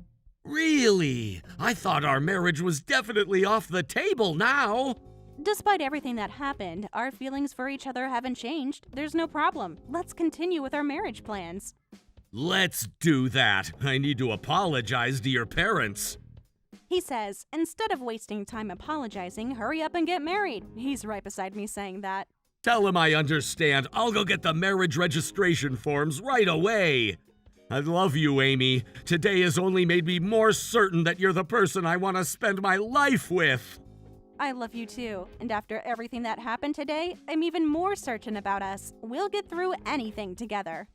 Really? I thought our marriage was definitely off the table now. Despite everything that happened, our feelings for each other haven't changed. There's no problem. Let's continue with our marriage plans. Let's do that. I need to apologize to your parents. He says, instead of wasting time apologizing, hurry up and get married. He's right beside me saying that. Tell him I understand. I'll go get the marriage registration forms right away. I love you, Amy. Today has only made me more certain that you're the person I want to spend my life with. I love you too, and after everything that happened today, I'm even more certain about us. We'll get through anything together.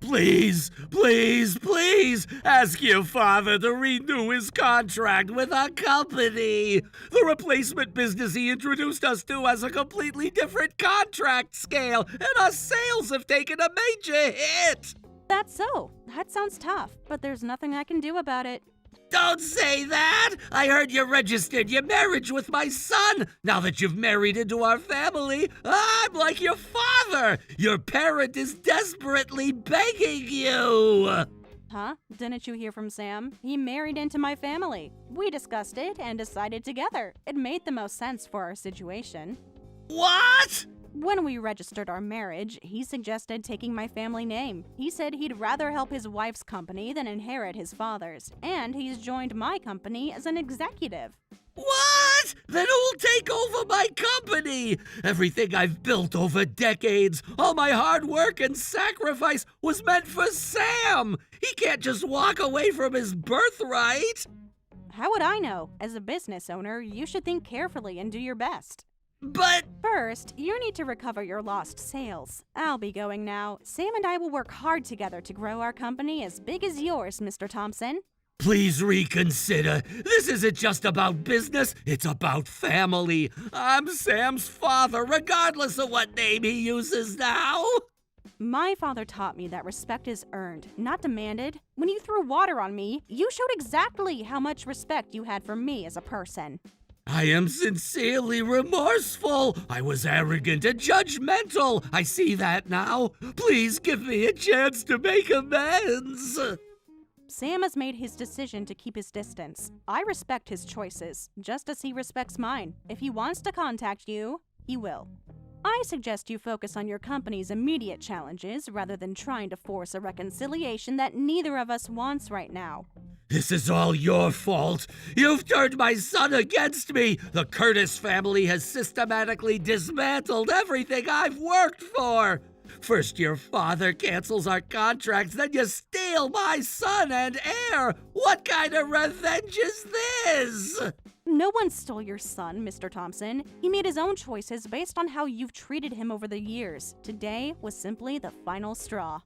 Please, please, please ask your father to renew his contract with our company. The replacement business he introduced us to has a completely different contract scale, and our sales have taken a major hit. That's so. That sounds tough, but there's nothing I can do about it. Don't say that! I heard you registered your marriage with my son. Now that you've married into our family, I'm like your father. Your parent is desperately begging you. Huh? Didn't you hear from Sam? He married into my family. We discussed it and decided together. It made the most sense for our situation. What? When we registered our marriage, he suggested taking my family name. He said he'd rather help his wife's company than inherit his father's, and he's joined my company as an executive. What? Then who'll take over my company? Everything I've built over decades, all my hard work and sacrifice was meant for Sam. He can't just walk away from his birthright. How would I know? As a business owner, you should think carefully and do your best. But First, you need to recover your lost sales. I'll be going now. Sam and I will work hard together to grow our company as big as yours, Mr. Thompson. please reconsider. This isn't just about business, it's about family. I'm Sam's father, regardless of what name he uses now. My father taught me that respect is earned, not demanded. When you threw water on me, you showed exactly how much respect you had for me as a person. I am sincerely remorseful. I was arrogant and judgmental. I see that now. Please give me a chance to make amends. Sam has made his decision to keep his distance. I respect his choices, just as he respects mine. If he wants to contact you, he will. I suggest you focus on your company's immediate challenges rather than trying to force a reconciliation that neither of us wants right now. This is all your fault. You've turned my son against me. The Curtis family has systematically dismantled everything I've worked for. First, your father cancels our contracts, then you steal my son and heir. What kind of revenge is this? No one stole your son, Mr. Thompson. He made his own choices based on how you've treated him over the years. Today was simply the final straw.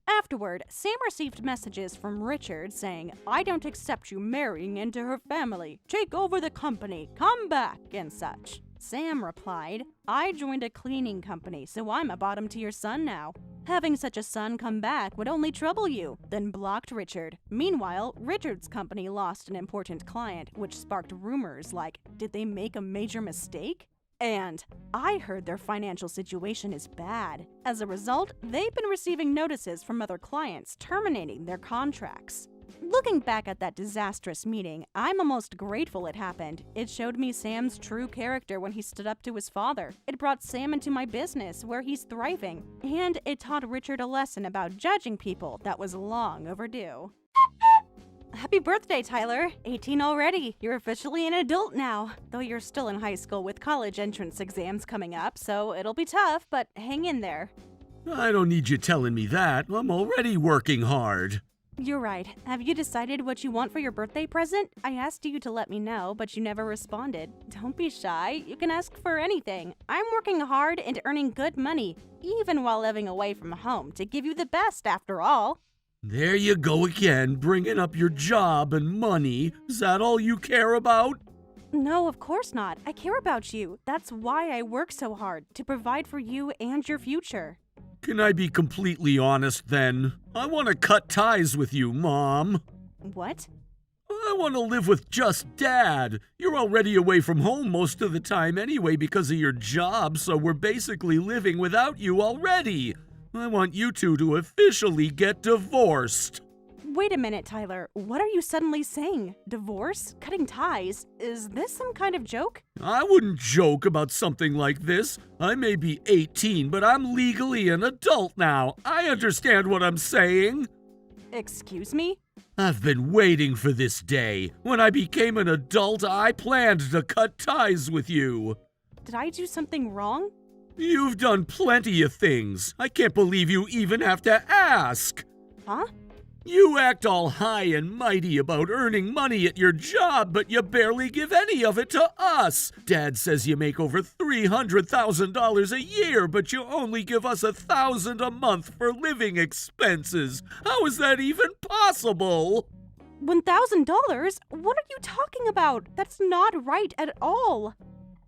Afterward, Sam received messages from Richard saying, "I don't accept you marrying into her family. Take over the company. Come back," and such. Sam replied, I joined a cleaning company, so I'm a bottom tier son now. Having such a son come back would only trouble you, then blocked Richard. Meanwhile, Richard's company lost an important client, which sparked rumors like, did they make a major mistake? And I heard their financial situation is bad. As a result, they've been receiving notices from other clients terminating their contracts. Looking back at that disastrous meeting, I'm almost grateful it happened. It showed me Sam's true character when he stood up to his father. It brought Sam into my business, where he's thriving. And it taught Richard a lesson about judging people that was long overdue. Happy birthday, Tyler! 18 already. You're officially an adult now. Though you're still in high school with college entrance exams coming up, so it'll be tough, but hang in there. I don't need you telling me that. I'm already working hard. You're right. Have you decided what you want for your birthday present? I asked you to let me know, but you never responded. Don't be shy. You can ask for anything. I'm working hard and earning good money, even while living away from home, to give you the best after all. There you go again, bringing up your job and money. Is that all you care about? No, of course not. I care about you. That's why I work so hard, to provide for you and your future. Can I be completely honest then? I want to cut ties with you, Mom. What? I want to live with just Dad. You're already away from home most of the time anyway because of your job, so we're basically living without you already. I want you two to officially get divorced. Wait a minute, Tyler. What are you suddenly saying? Divorce? Cutting ties? Is this some kind of joke? I wouldn't joke about something like this. I may be 18, but I'm legally an adult now. I understand what I'm saying. Excuse me? I've been waiting for this day. When I became an adult, I planned to cut ties with you. Did I do something wrong? You've done plenty of things. I can't believe you even have to ask. Huh? You act all high and mighty about earning money at your job, but you barely give any of it to us. Dad says you make over $300,000 a year, but you only give us $1,000 a month for living expenses. How is that even possible? $1,000? What are you talking about? That's not right at all.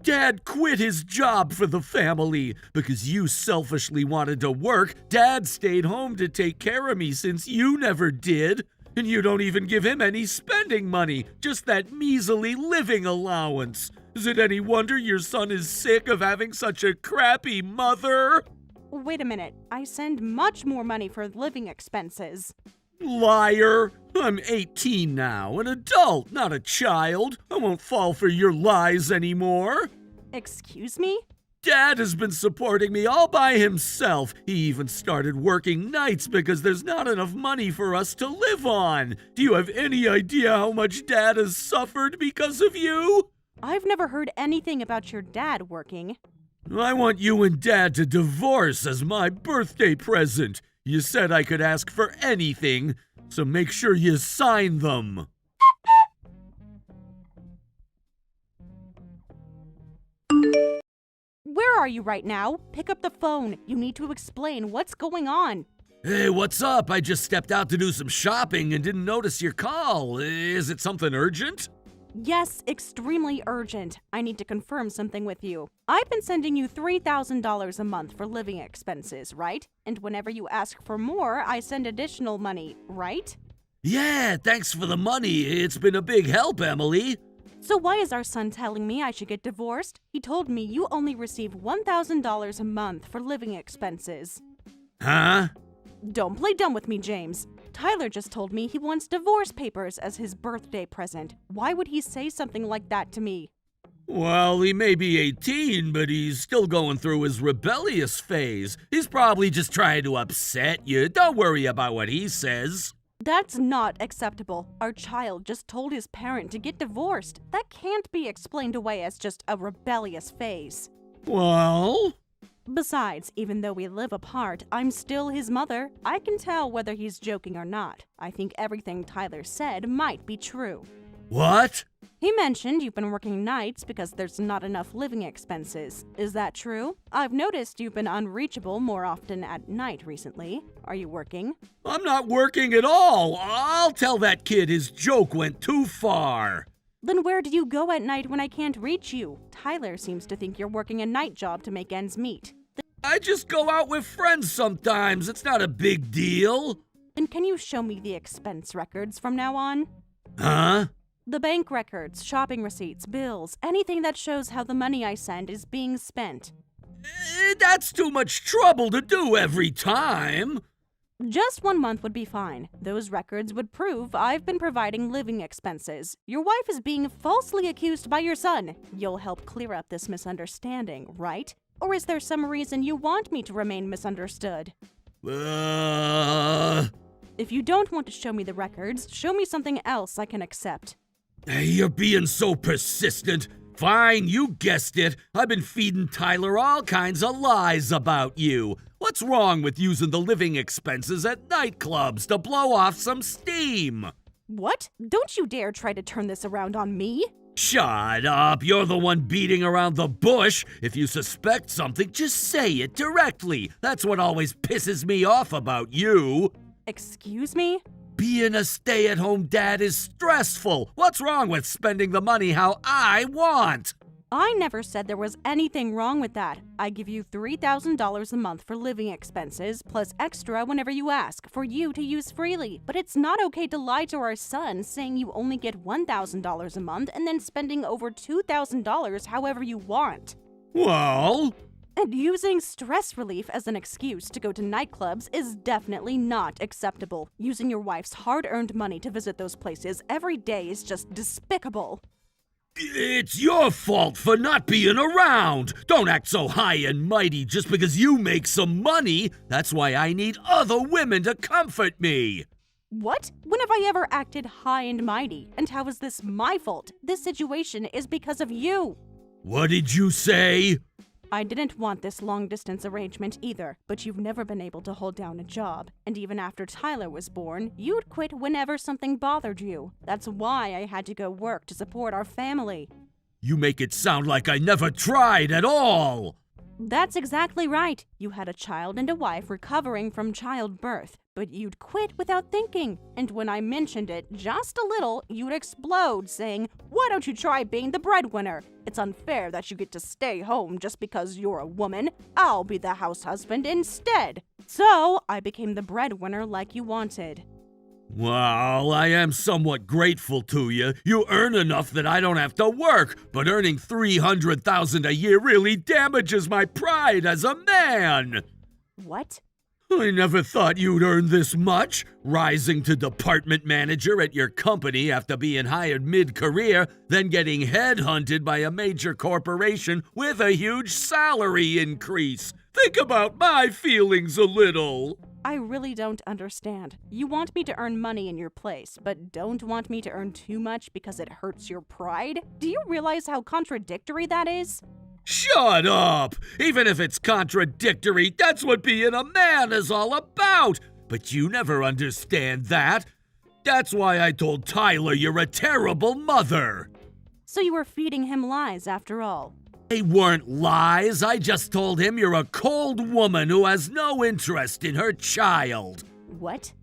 Dad quit his job for the family. Because you selfishly wanted to work, Dad stayed home to take care of me since you never did. And you don't even give him any spending money, just that measly living allowance. Is it any wonder your son is sick of having such a crappy mother? Wait a minute. I send much more money for living expenses. Liar! I'm 18 now, an adult, not a child. I won't fall for your lies anymore. Excuse me? Dad has been supporting me all by himself. He even started working nights because there's not enough money for us to live on. Do you have any idea how much Dad has suffered because of you? I've never heard anything about your dad working. I want you and Dad to divorce as my birthday present. You said I could ask for anything, so make sure you sign them. Where are you right now? Pick up the phone. You need to explain what's going on. Hey, what's up? I just stepped out to do some shopping and didn't notice your call. Is it something urgent? Yes, extremely urgent. I need to confirm something with you. I've been sending you $3,000 a month for living expenses, right? And whenever you ask for more, I send additional money, right? Yeah, thanks for the money. It's been a big help, Emily. So why is our son telling me I should get divorced? He told me you only receive $1,000 a month for living expenses. Huh? Don't play dumb with me, James. Tyler just told me he wants divorce papers as his birthday present. Why would he say something like that to me? Well, he may be 18, but he's still going through his rebellious phase. He's probably just trying to upset you. Don't worry about what he says. That's not acceptable. Our child just told his parent to get divorced. That can't be explained away as just a rebellious phase. Well? Besides, even though we live apart, I'm still his mother. I can tell whether he's joking or not. I think everything Tyler said might be true. What? He mentioned you've been working nights because there's not enough living expenses. Is that true? I've noticed you've been unreachable more often at night recently. Are you working? I'm not working at all. I'll tell that kid his joke went too far. Then where do you go at night when I can't reach you? Tyler seems to think you're working a night job to make ends meet. I just go out with friends sometimes. It's not a big deal. Then can you show me the expense records from now on? Huh? The bank records, shopping receipts, bills, anything that shows how the money I send is being spent. That's too much trouble to do every time. Just 1 month would be fine. Those records would prove I've been providing living expenses. Your wife is being falsely accused by your son. You'll help clear up this misunderstanding, right? Or is there some reason you want me to remain misunderstood? If you don't want to show me the records, show me something else I can accept. You're being so persistent. Fine, you guessed it. I've been feeding Tyler all kinds of lies about you. What's wrong with using the living expenses at nightclubs to blow off some steam? What? Don't you dare try to turn this around on me. Shut up. You're the one beating around the bush. If you suspect something, just say it directly. That's what always pisses me off about you. Excuse me? Being a stay-at-home dad is stressful. What's wrong with spending the money how I want? I never said there was anything wrong with that. I give you $3,000 a month for living expenses, plus extra whenever you ask, for you to use freely. But it's not okay to lie to our son, saying you only get $1,000 a month and then spending over $2,000 however you want. Well... And using stress relief as an excuse to go to nightclubs is definitely not acceptable. Using your wife's hard-earned money to visit those places every day is just despicable. It's your fault for not being around. Don't act so high and mighty just because you make some money. That's why I need other women to comfort me. What? When have I ever acted high and mighty? And how is this my fault? This situation is because of you. What did you say? I didn't want this long-distance arrangement either, but you've never been able to hold down a job. And even after Tyler was born, you'd quit whenever something bothered you. That's why I had to go work to support our family. You make it sound like I never tried at all. That's exactly right. You had a child and a wife recovering from childbirth, but you'd quit without thinking. And when I mentioned it just a little, you'd explode, saying, "Why don't you try being the breadwinner? It's unfair that you get to stay home just because you're a woman. I'll be the house husband instead." So I became the breadwinner like you wanted. Well, I am somewhat grateful to you. You earn enough that I don't have to work, but earning $300,000 a year really damages my pride as a man. What? I never thought you'd earn this much, rising to department manager at your company after being hired mid-career, then getting headhunted by a major corporation with a huge salary increase. Think about my feelings a little. I really don't understand. You want me to earn money in your place, but don't want me to earn too much because it hurts your pride? Do you realize how contradictory that is? Shut up! Even if it's contradictory, that's what being a man is all about! But you never understand that. That's why I told Tyler you're a terrible mother. So you were feeding him lies after all. They weren't lies. I just told him you're a cold woman who has no interest in her child. What?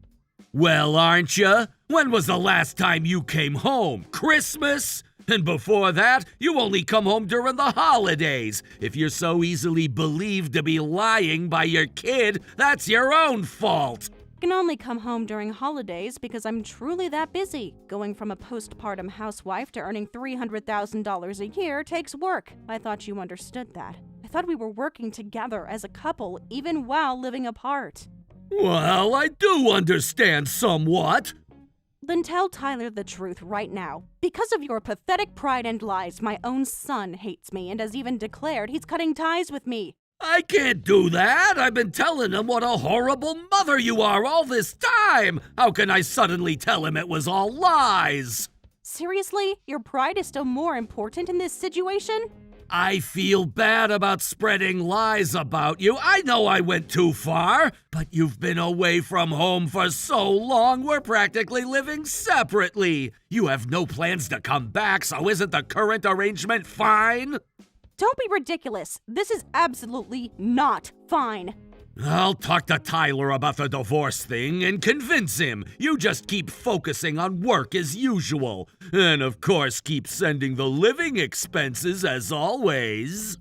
Well, aren't you? When was the last time you came home? Christmas? And before that, you only come home during the holidays. If you're so easily believed to be lying by your kid, that's your own fault. I can only come home during holidays because I'm truly that busy. Going from a postpartum housewife to earning $300,000 a year takes work. I thought you understood that. I thought we were working together as a couple, even while living apart. Well, I do understand somewhat. Then tell Tyler the truth right now. Because of your pathetic pride and lies, my own son hates me and has even declared he's cutting ties with me. I can't do that. I've been telling him what a horrible mother you are all this time. How can I suddenly tell him it was all lies? Seriously? Your pride is still more important in this situation? I feel bad about spreading lies about you. I know I went too far, but you've been away from home for so long, we're practically living separately. You have no plans to come back, so isn't the current arrangement fine? Don't be ridiculous. This is absolutely not fine. I'll talk to Tyler about the divorce thing and convince him. You just keep focusing on work as usual. And of course, keep sending the living expenses as always.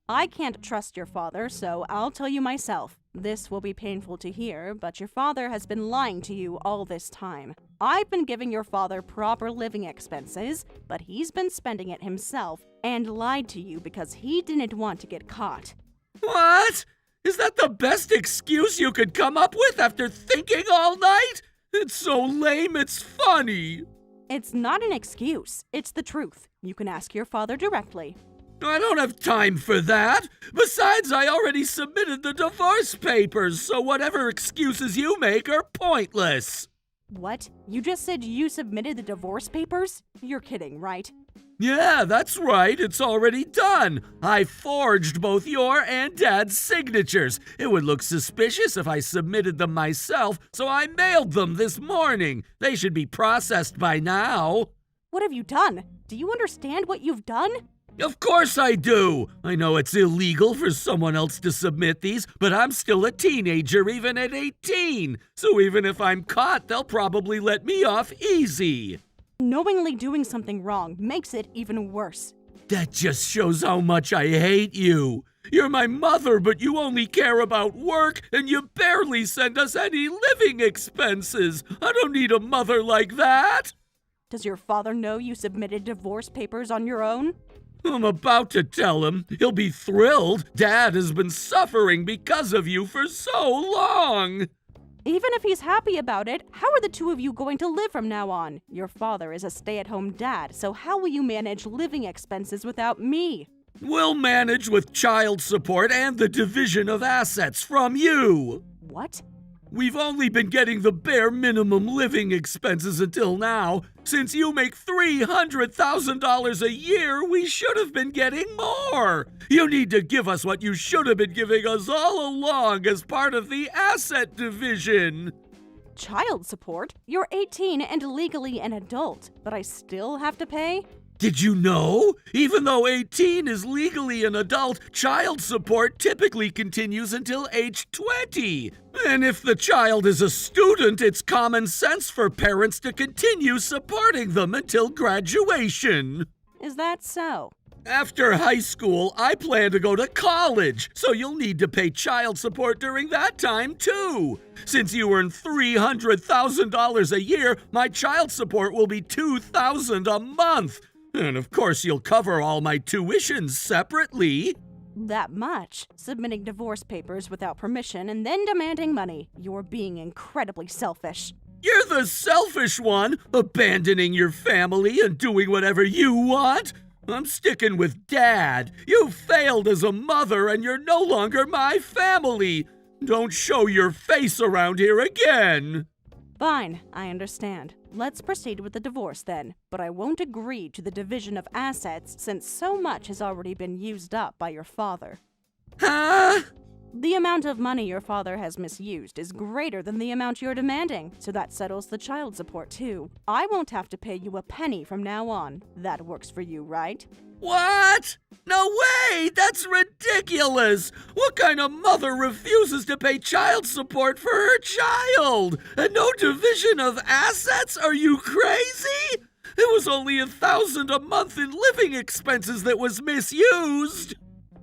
I can't trust your father, so I'll tell you myself. This will be painful to hear, but your father has been lying to you all this time. I've been giving your father proper living expenses, but he's been spending it himself and lied to you because he didn't want to get caught. What? Is that the best excuse you could come up with after thinking all night? It's so lame, it's funny. It's not an excuse. It's the truth. You can ask your father directly. I don't have time for that. Besides, I already submitted the divorce papers, so whatever excuses you make are pointless. What? You just said you submitted the divorce papers? You're kidding, right? Yeah, that's right. It's already done. I forged both your and Dad's signatures. It would look suspicious if I submitted them myself, so I mailed them this morning. They should be processed by now. What have you done? Do you understand what you've done? Of course I do. I know it's illegal for someone else to submit these, but I'm still a teenager even at 18. So even if I'm caught, they'll probably let me off easy. Knowingly doing something wrong makes it even worse. That just shows how much I hate you. You're my mother, but you only care about work, and you barely send us any living expenses. I don't need a mother like that. Does your father know you submitted divorce papers on your own? I'm about to tell him. He'll be thrilled. Dad has been suffering because of you for so long. Even if he's happy about it, how are the two of you going to live from now on? Your father is a stay-at-home dad, so how will you manage living expenses without me? We'll manage with child support and the division of assets from you. What? We've only been getting the bare minimum living expenses until now. Since you make $300,000 a year, we should have been getting more. You need to give us what you should have been giving us all along as part of the asset division. Child support? You're 18 and legally an adult, but I still have to pay? Did you know? Even though 18 is legally an adult, child support typically continues until age 20. And if the child is a student, it's common sense for parents to continue supporting them until graduation. Is that so? After high school, I plan to go to college, so you'll need to pay child support during that time, too. Since you earn $300,000 a year, my child support will be $2,000 a month. And of course, you'll cover all my tuitions separately. That much? Submitting divorce papers without permission and then demanding money. You're being incredibly selfish. You're the selfish one, abandoning your family and doing whatever you want. I'm sticking with Dad. You failed as a mother and you're no longer my family. Don't show your face around here again. Fine, I understand. Let's proceed with the divorce then, but I won't agree to the division of assets since so much has already been used up by your father. Huh? The amount of money your father has misused is greater than the amount you're demanding, so that settles the child support too. I won't have to pay you a penny from now on. That works for you, right? What? No way! That's ridiculous! What kind of mother refuses to pay child support for her child? And no division of assets? Are you crazy? It was only $1,000 a month in living expenses that was misused.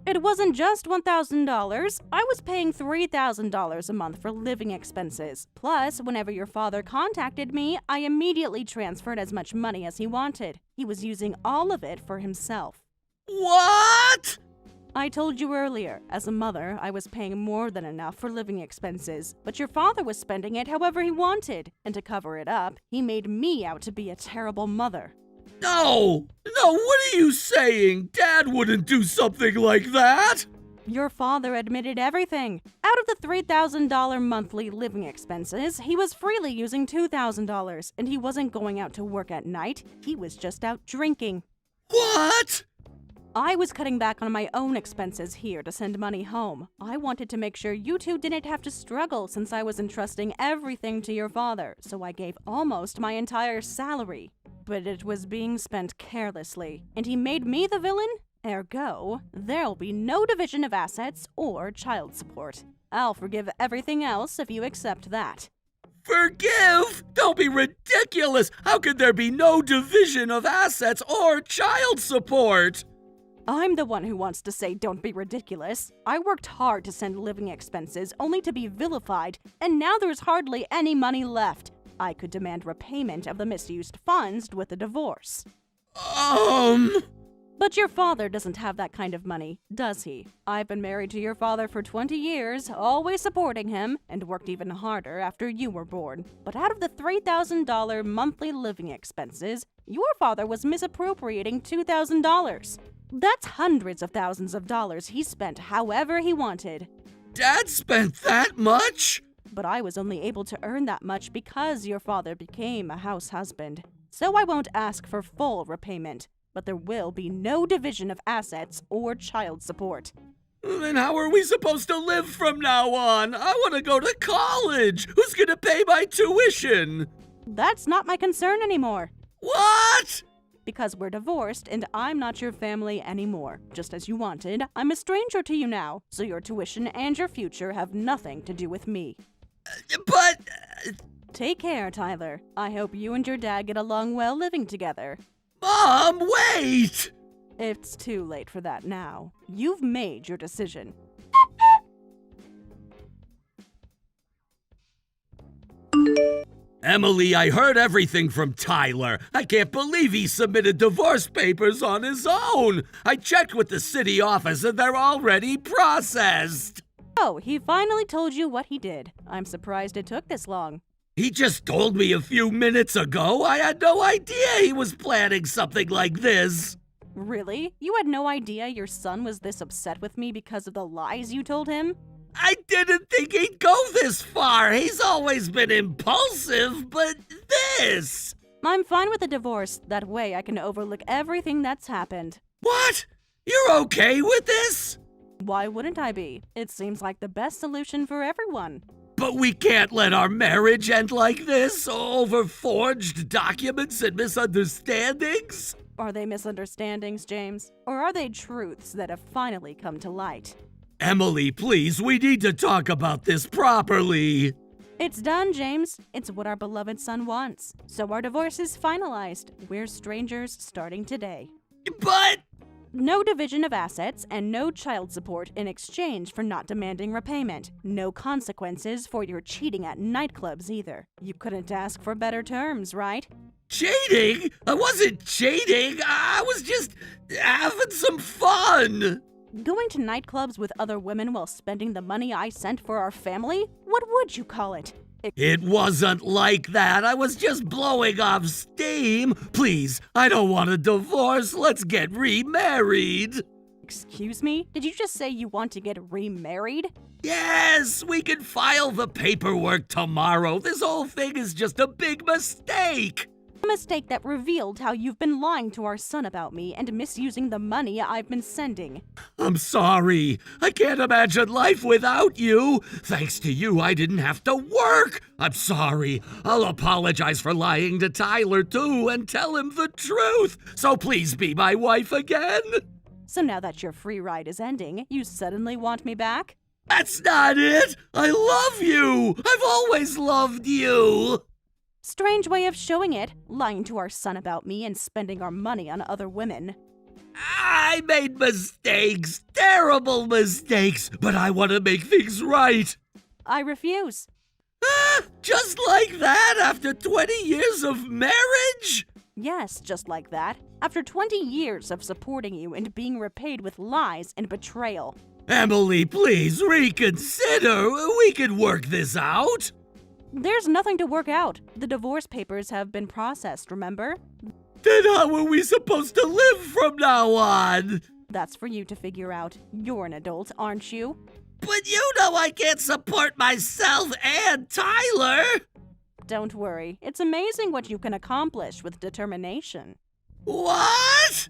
It wasn't just $1,000. I was paying $3,000 a month for living expenses. Plus, whenever your father contacted me, I immediately transferred as much money as he wanted. He was using all of it for himself. What? I told you earlier, as a mother, I was paying more than enough for living expenses, but your father was spending it however he wanted, and to cover it up, he made me out to be a terrible mother. No, what are you saying? Dad wouldn't do something like that. Your father admitted everything. Out of the $3,000 monthly living expenses, he was freely using $2,000, and he wasn't going out to work at night. He was just out drinking. What? I was cutting back on my own expenses here to send money home. I wanted to make sure you two didn't have to struggle since I was entrusting everything to your father, so I gave almost my entire salary. but it was being spent carelessly, and he made me the villain? Ergo, there'll be no division of assets or child support. I'll forgive everything else if you accept that. Forgive? Don't be ridiculous! How could there be no division of assets or child support? I'm the one who wants to say don't be ridiculous. I worked hard to send living expenses only to be vilified, and now there's hardly any money left. I could demand repayment of the misused funds with a divorce. But your father doesn't have that kind of money, does he? I've been married to your father for 20 years, always supporting him, and worked even harder after you were born. But out of the $3,000 monthly living expenses, your father was misappropriating $2,000. That's hundreds of thousands of dollars he spent however he wanted. Dad spent that much? But I was only able to earn that much because your father became a house husband. So I won't ask for full repayment. But there will be no division of assets or child support. Then how are we supposed to live from now on? I want to go to college. Who's going to pay my tuition? That's not my concern anymore. What? Because we're divorced and I'm not your family anymore. Just as you wanted, I'm a stranger to you now, so your tuition and your future have nothing to do with me. But... Take care, Tyler. I hope you and your dad get along well living together. Mom, wait! It's too late for that now. You've made your decision. Emily, I heard everything from Tyler. I can't believe he submitted divorce papers on his own. I checked with the city office and they're already processed. Oh, he finally told you what he did. I'm surprised it took this long. He just told me a few minutes ago. I had no idea he was planning something like this. Really? You had no idea your son was this upset with me because of the lies you told him? I didn't think he'd go this far. He's always been impulsive, but this... I'm fine with the divorce. That way I can overlook everything that's happened. What? You're okay with this? Why wouldn't I be? It seems like the best solution for everyone. But we can't let our marriage end like this, over forged documents and misunderstandings? Are they misunderstandings, James? Or are they truths that have finally come to light? Emily, please, we need to talk about this properly. It's done, James. It's what our beloved son wants. So our divorce is finalized. We're strangers starting today. But... No division of assets and no child support in exchange for not demanding repayment. No consequences for your cheating at nightclubs either. You couldn't ask for better terms, right? Cheating? I wasn't cheating. I was just having some fun. Going to nightclubs with other women while spending the money I sent for our family? What would you call it? It wasn't like that. I was just blowing off steam. Please, I don't want a divorce. Let's get remarried. Excuse me? Did you just say you want to get remarried? Yes, we can file the paperwork tomorrow. This whole thing is just a big mistake. A mistake that revealed how you've been lying to our son about me and misusing the money I've been sending. I'm sorry. I can't imagine life without you. Thanks to you, I didn't have to work. I'm sorry. I'll apologize for lying to Tyler, too, and tell him the truth. So please be my wife again. So now that your free ride is ending, you suddenly want me back? That's not it. I love you. I've always loved you. Strange way of showing it, lying to our son about me and spending our money on other women. I made mistakes, terrible mistakes, but I want to make things right. I refuse. Just like that after 20 years of marriage? Yes, just like that. After 20 years of supporting you and being repaid with lies and betrayal. Emily, please reconsider. We can work this out. There's nothing to work out. The divorce papers have been processed, remember? Then how are we supposed to live from now on? That's for you to figure out. You're an adult, aren't you? But you know I can't support myself and Tyler. Don't worry. It's amazing what you can accomplish with determination. What?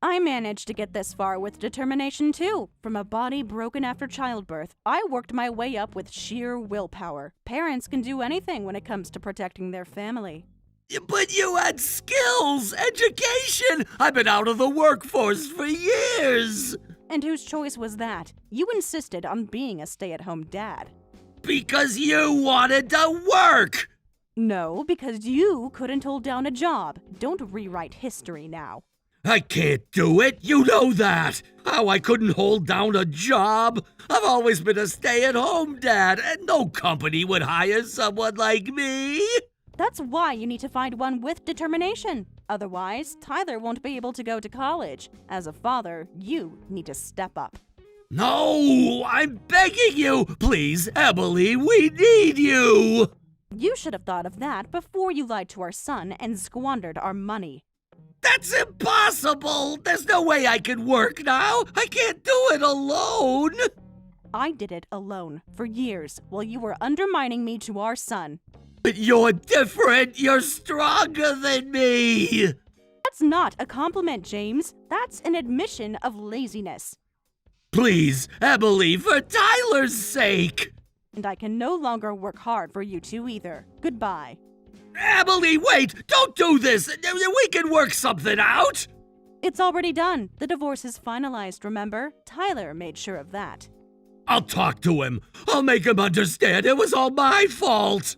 I managed to get this far with determination too. From a body broken after childbirth, I worked my way up with sheer willpower. Parents can do anything when it comes to protecting their family. But you had skills, education. I've been out of the workforce for years. And whose choice was that? You insisted on being a stay-at-home dad. Because you wanted to work. No, because you couldn't hold down a job. Don't rewrite history now. I can't do it. You know that. How I couldn't hold down a job. I've always been a stay-at-home dad, and no company would hire someone like me. That's why you need to find one with determination. Otherwise, Tyler won't be able to go to college. As a father, you need to step up. No, I'm begging you. Please, Emily, we need you. You should have thought of that before you lied to our son and squandered our money. That's impossible. There's no way I can work now. I can't do it alone. I did it alone for years while you were undermining me to our son. But you're different. You're stronger than me. That's not a compliment, James. That's an admission of laziness. Please, Emily, for Tyler's sake. And I can no longer work hard for you two either. Goodbye. Emily, wait! Don't do this! We can work something out! It's already done. The divorce is finalized, remember? Tyler made sure of that. I'll talk to him. I'll make him understand it was all my fault.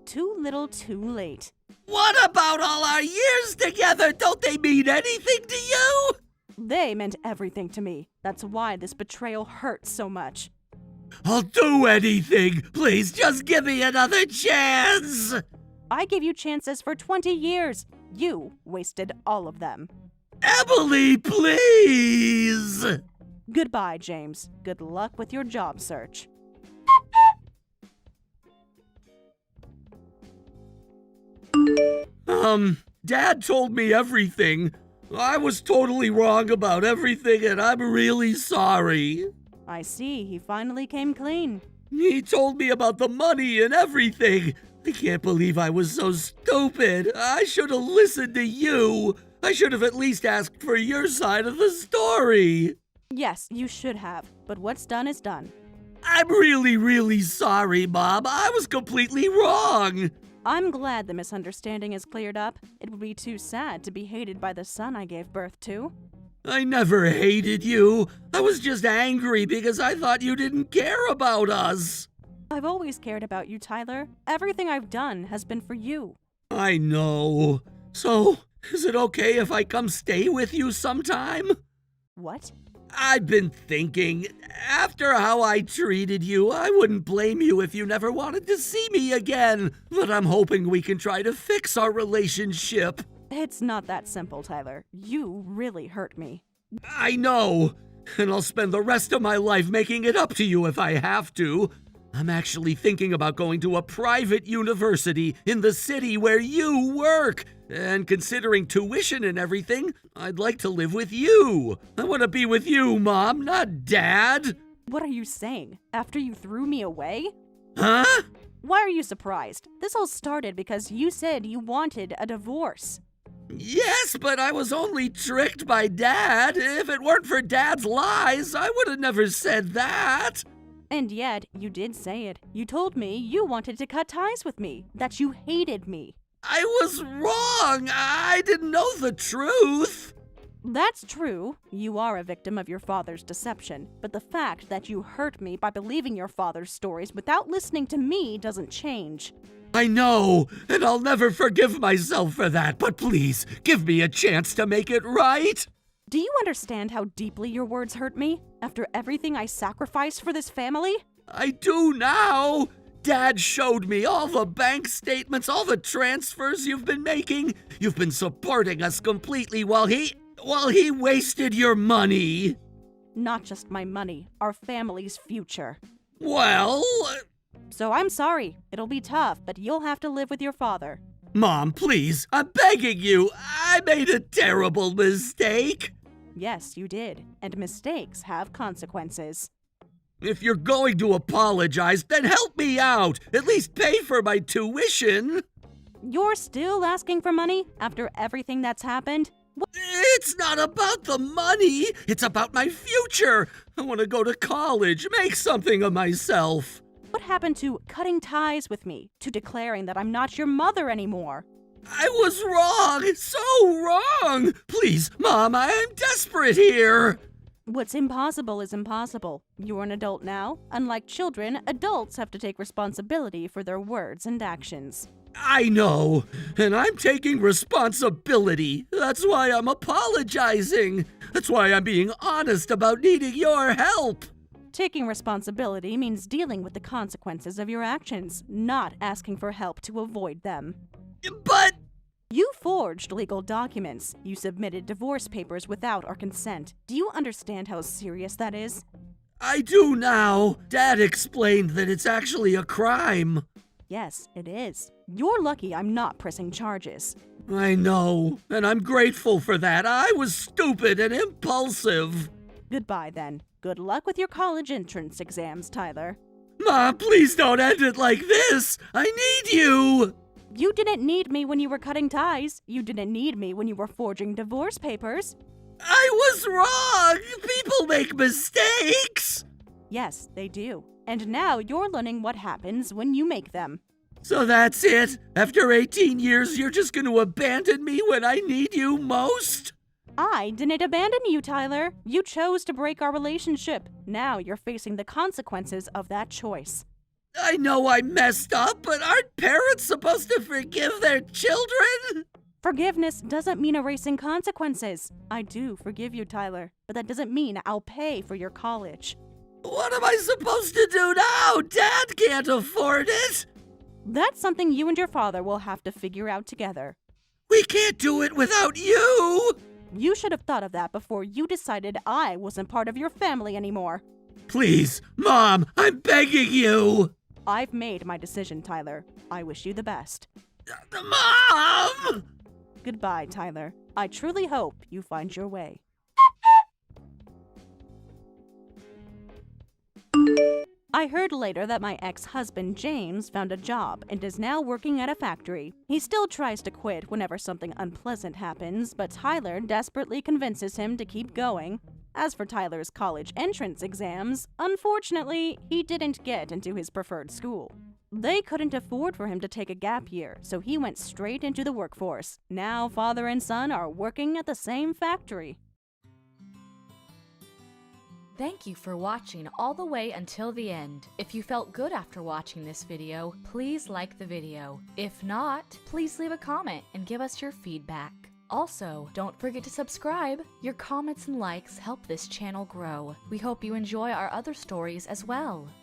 Too little, too late. What about all our years together? Don't they mean anything to you? They meant everything to me. That's why this betrayal hurts so much. I'll do anything. Please, just give me another chance. I gave you chances for 20 years. You wasted all of them. Emily, please. Goodbye, James. Good luck with your job search. Dad told me everything. I was totally wrong about everything, and I'm really sorry. I see. He finally came clean. He told me about the money and everything. I can't believe I was so stupid. I should have listened to you. I should have at least asked for your side of the story. Yes, you should have. But what's done is done. I'm really, really sorry, Mom. I was completely wrong. I'm glad the misunderstanding is cleared up. It would be too sad to be hated by the son I gave birth to. I never hated you. I was just angry because I thought you didn't care about us. I've always cared about you, Tyler. Everything I've done has been for you. I know. So, is it okay if I come stay with you sometime? What? I've been thinking, after how I treated you, I wouldn't blame you if you never wanted to see me again. But I'm hoping we can try to fix our relationship. It's not that simple, Tyler. You really hurt me. I know, and I'll spend the rest of my life making it up to you if I have to. I'm actually thinking about going to a private university in the city where you work. And considering tuition and everything, I'd like to live with you. I want to be with you, Mom, not Dad. What are you saying? After you threw me away? Huh? Why are you surprised? This all started because you said you wanted a divorce. Yes, but I was only tricked by Dad. If it weren't for Dad's lies, I would have never said that. And yet, you did say it. You told me you wanted to cut ties with me, that you hated me. I was wrong. I didn't know the truth. That's true. You are a victim of your father's deception. But the fact that you hurt me by believing your father's stories without listening to me doesn't change. I know, and I'll never forgive myself for that, but please, give me a chance to make it right. Do you understand how deeply your words hurt me? After everything I sacrificed for this family? I do now. Dad showed me all the bank statements, all the transfers you've been making. You've been supporting us completely while he wasted your money. Not just my money, our family's future. Well... So I'm sorry. It'll be tough, but you'll have to live with your father. Mom, please, I'm begging you. I made a terrible mistake. Yes, you did. And mistakes have consequences. If you're going to apologize, then help me out. At least pay for my tuition. You're still asking for money after everything that's happened? It's not about the money. It's about my future. I want to go to college, make something of myself. What happened to cutting ties with me, to declaring that I'm not your mother anymore? I was wrong, so wrong. Please, Mom, I'm desperate here. What's impossible is impossible. You're an adult now. Unlike children, adults have to take responsibility for their words and actions. I know, and I'm taking responsibility. That's why I'm apologizing. That's why I'm being honest about needing your help. Taking responsibility means dealing with the consequences of your actions, not asking for help to avoid them. But You forged legal documents. You submitted divorce papers without our consent. Do you understand how serious that is? I do now. Dad explained that it's actually a crime. Yes, it is. You're lucky I'm not pressing charges. I know, and I'm grateful for that. I was stupid and impulsive. Goodbye, then. Good luck with your college entrance exams, Tyler. Mom, please don't end it like this. I need you. You didn't need me when you were cutting ties. You didn't need me when you were forging divorce papers. I was wrong. People make mistakes. Yes, they do. And now you're learning what happens when you make them. So that's it? After 18 years, you're just going to abandon me when I need you most? I didn't abandon you, Tyler. You chose to break our relationship. Now you're facing the consequences of that choice. I know I messed up, but aren't parents supposed to forgive their children? Forgiveness doesn't mean erasing consequences. I do forgive you, Tyler, but that doesn't mean I'll pay for your college. What am I supposed to do now? Dad can't afford it. That's something you and your father will have to figure out together. We can't do it without you. You should have thought of that before you decided I wasn't part of your family anymore. Please, Mom, I'm begging you. I've made my decision, Tyler. I wish you the best. Mom! Goodbye, Tyler. I truly hope you find your way. I heard later that my ex-husband James found a job and is now working at a factory. He still tries to quit whenever something unpleasant happens, but Tyler desperately convinces him to keep going. As for Tyler's college entrance exams, unfortunately, he didn't get into his preferred school. They couldn't afford for him to take a gap year, so he went straight into the workforce. Now father and son are working at the same factory. Thank you for watching all the way until the end. If you felt good after watching this video, please like the video. If not, please leave a comment and give us your feedback. Also, don't forget to subscribe. Your comments and likes help this channel grow. We hope you enjoy our other stories as well.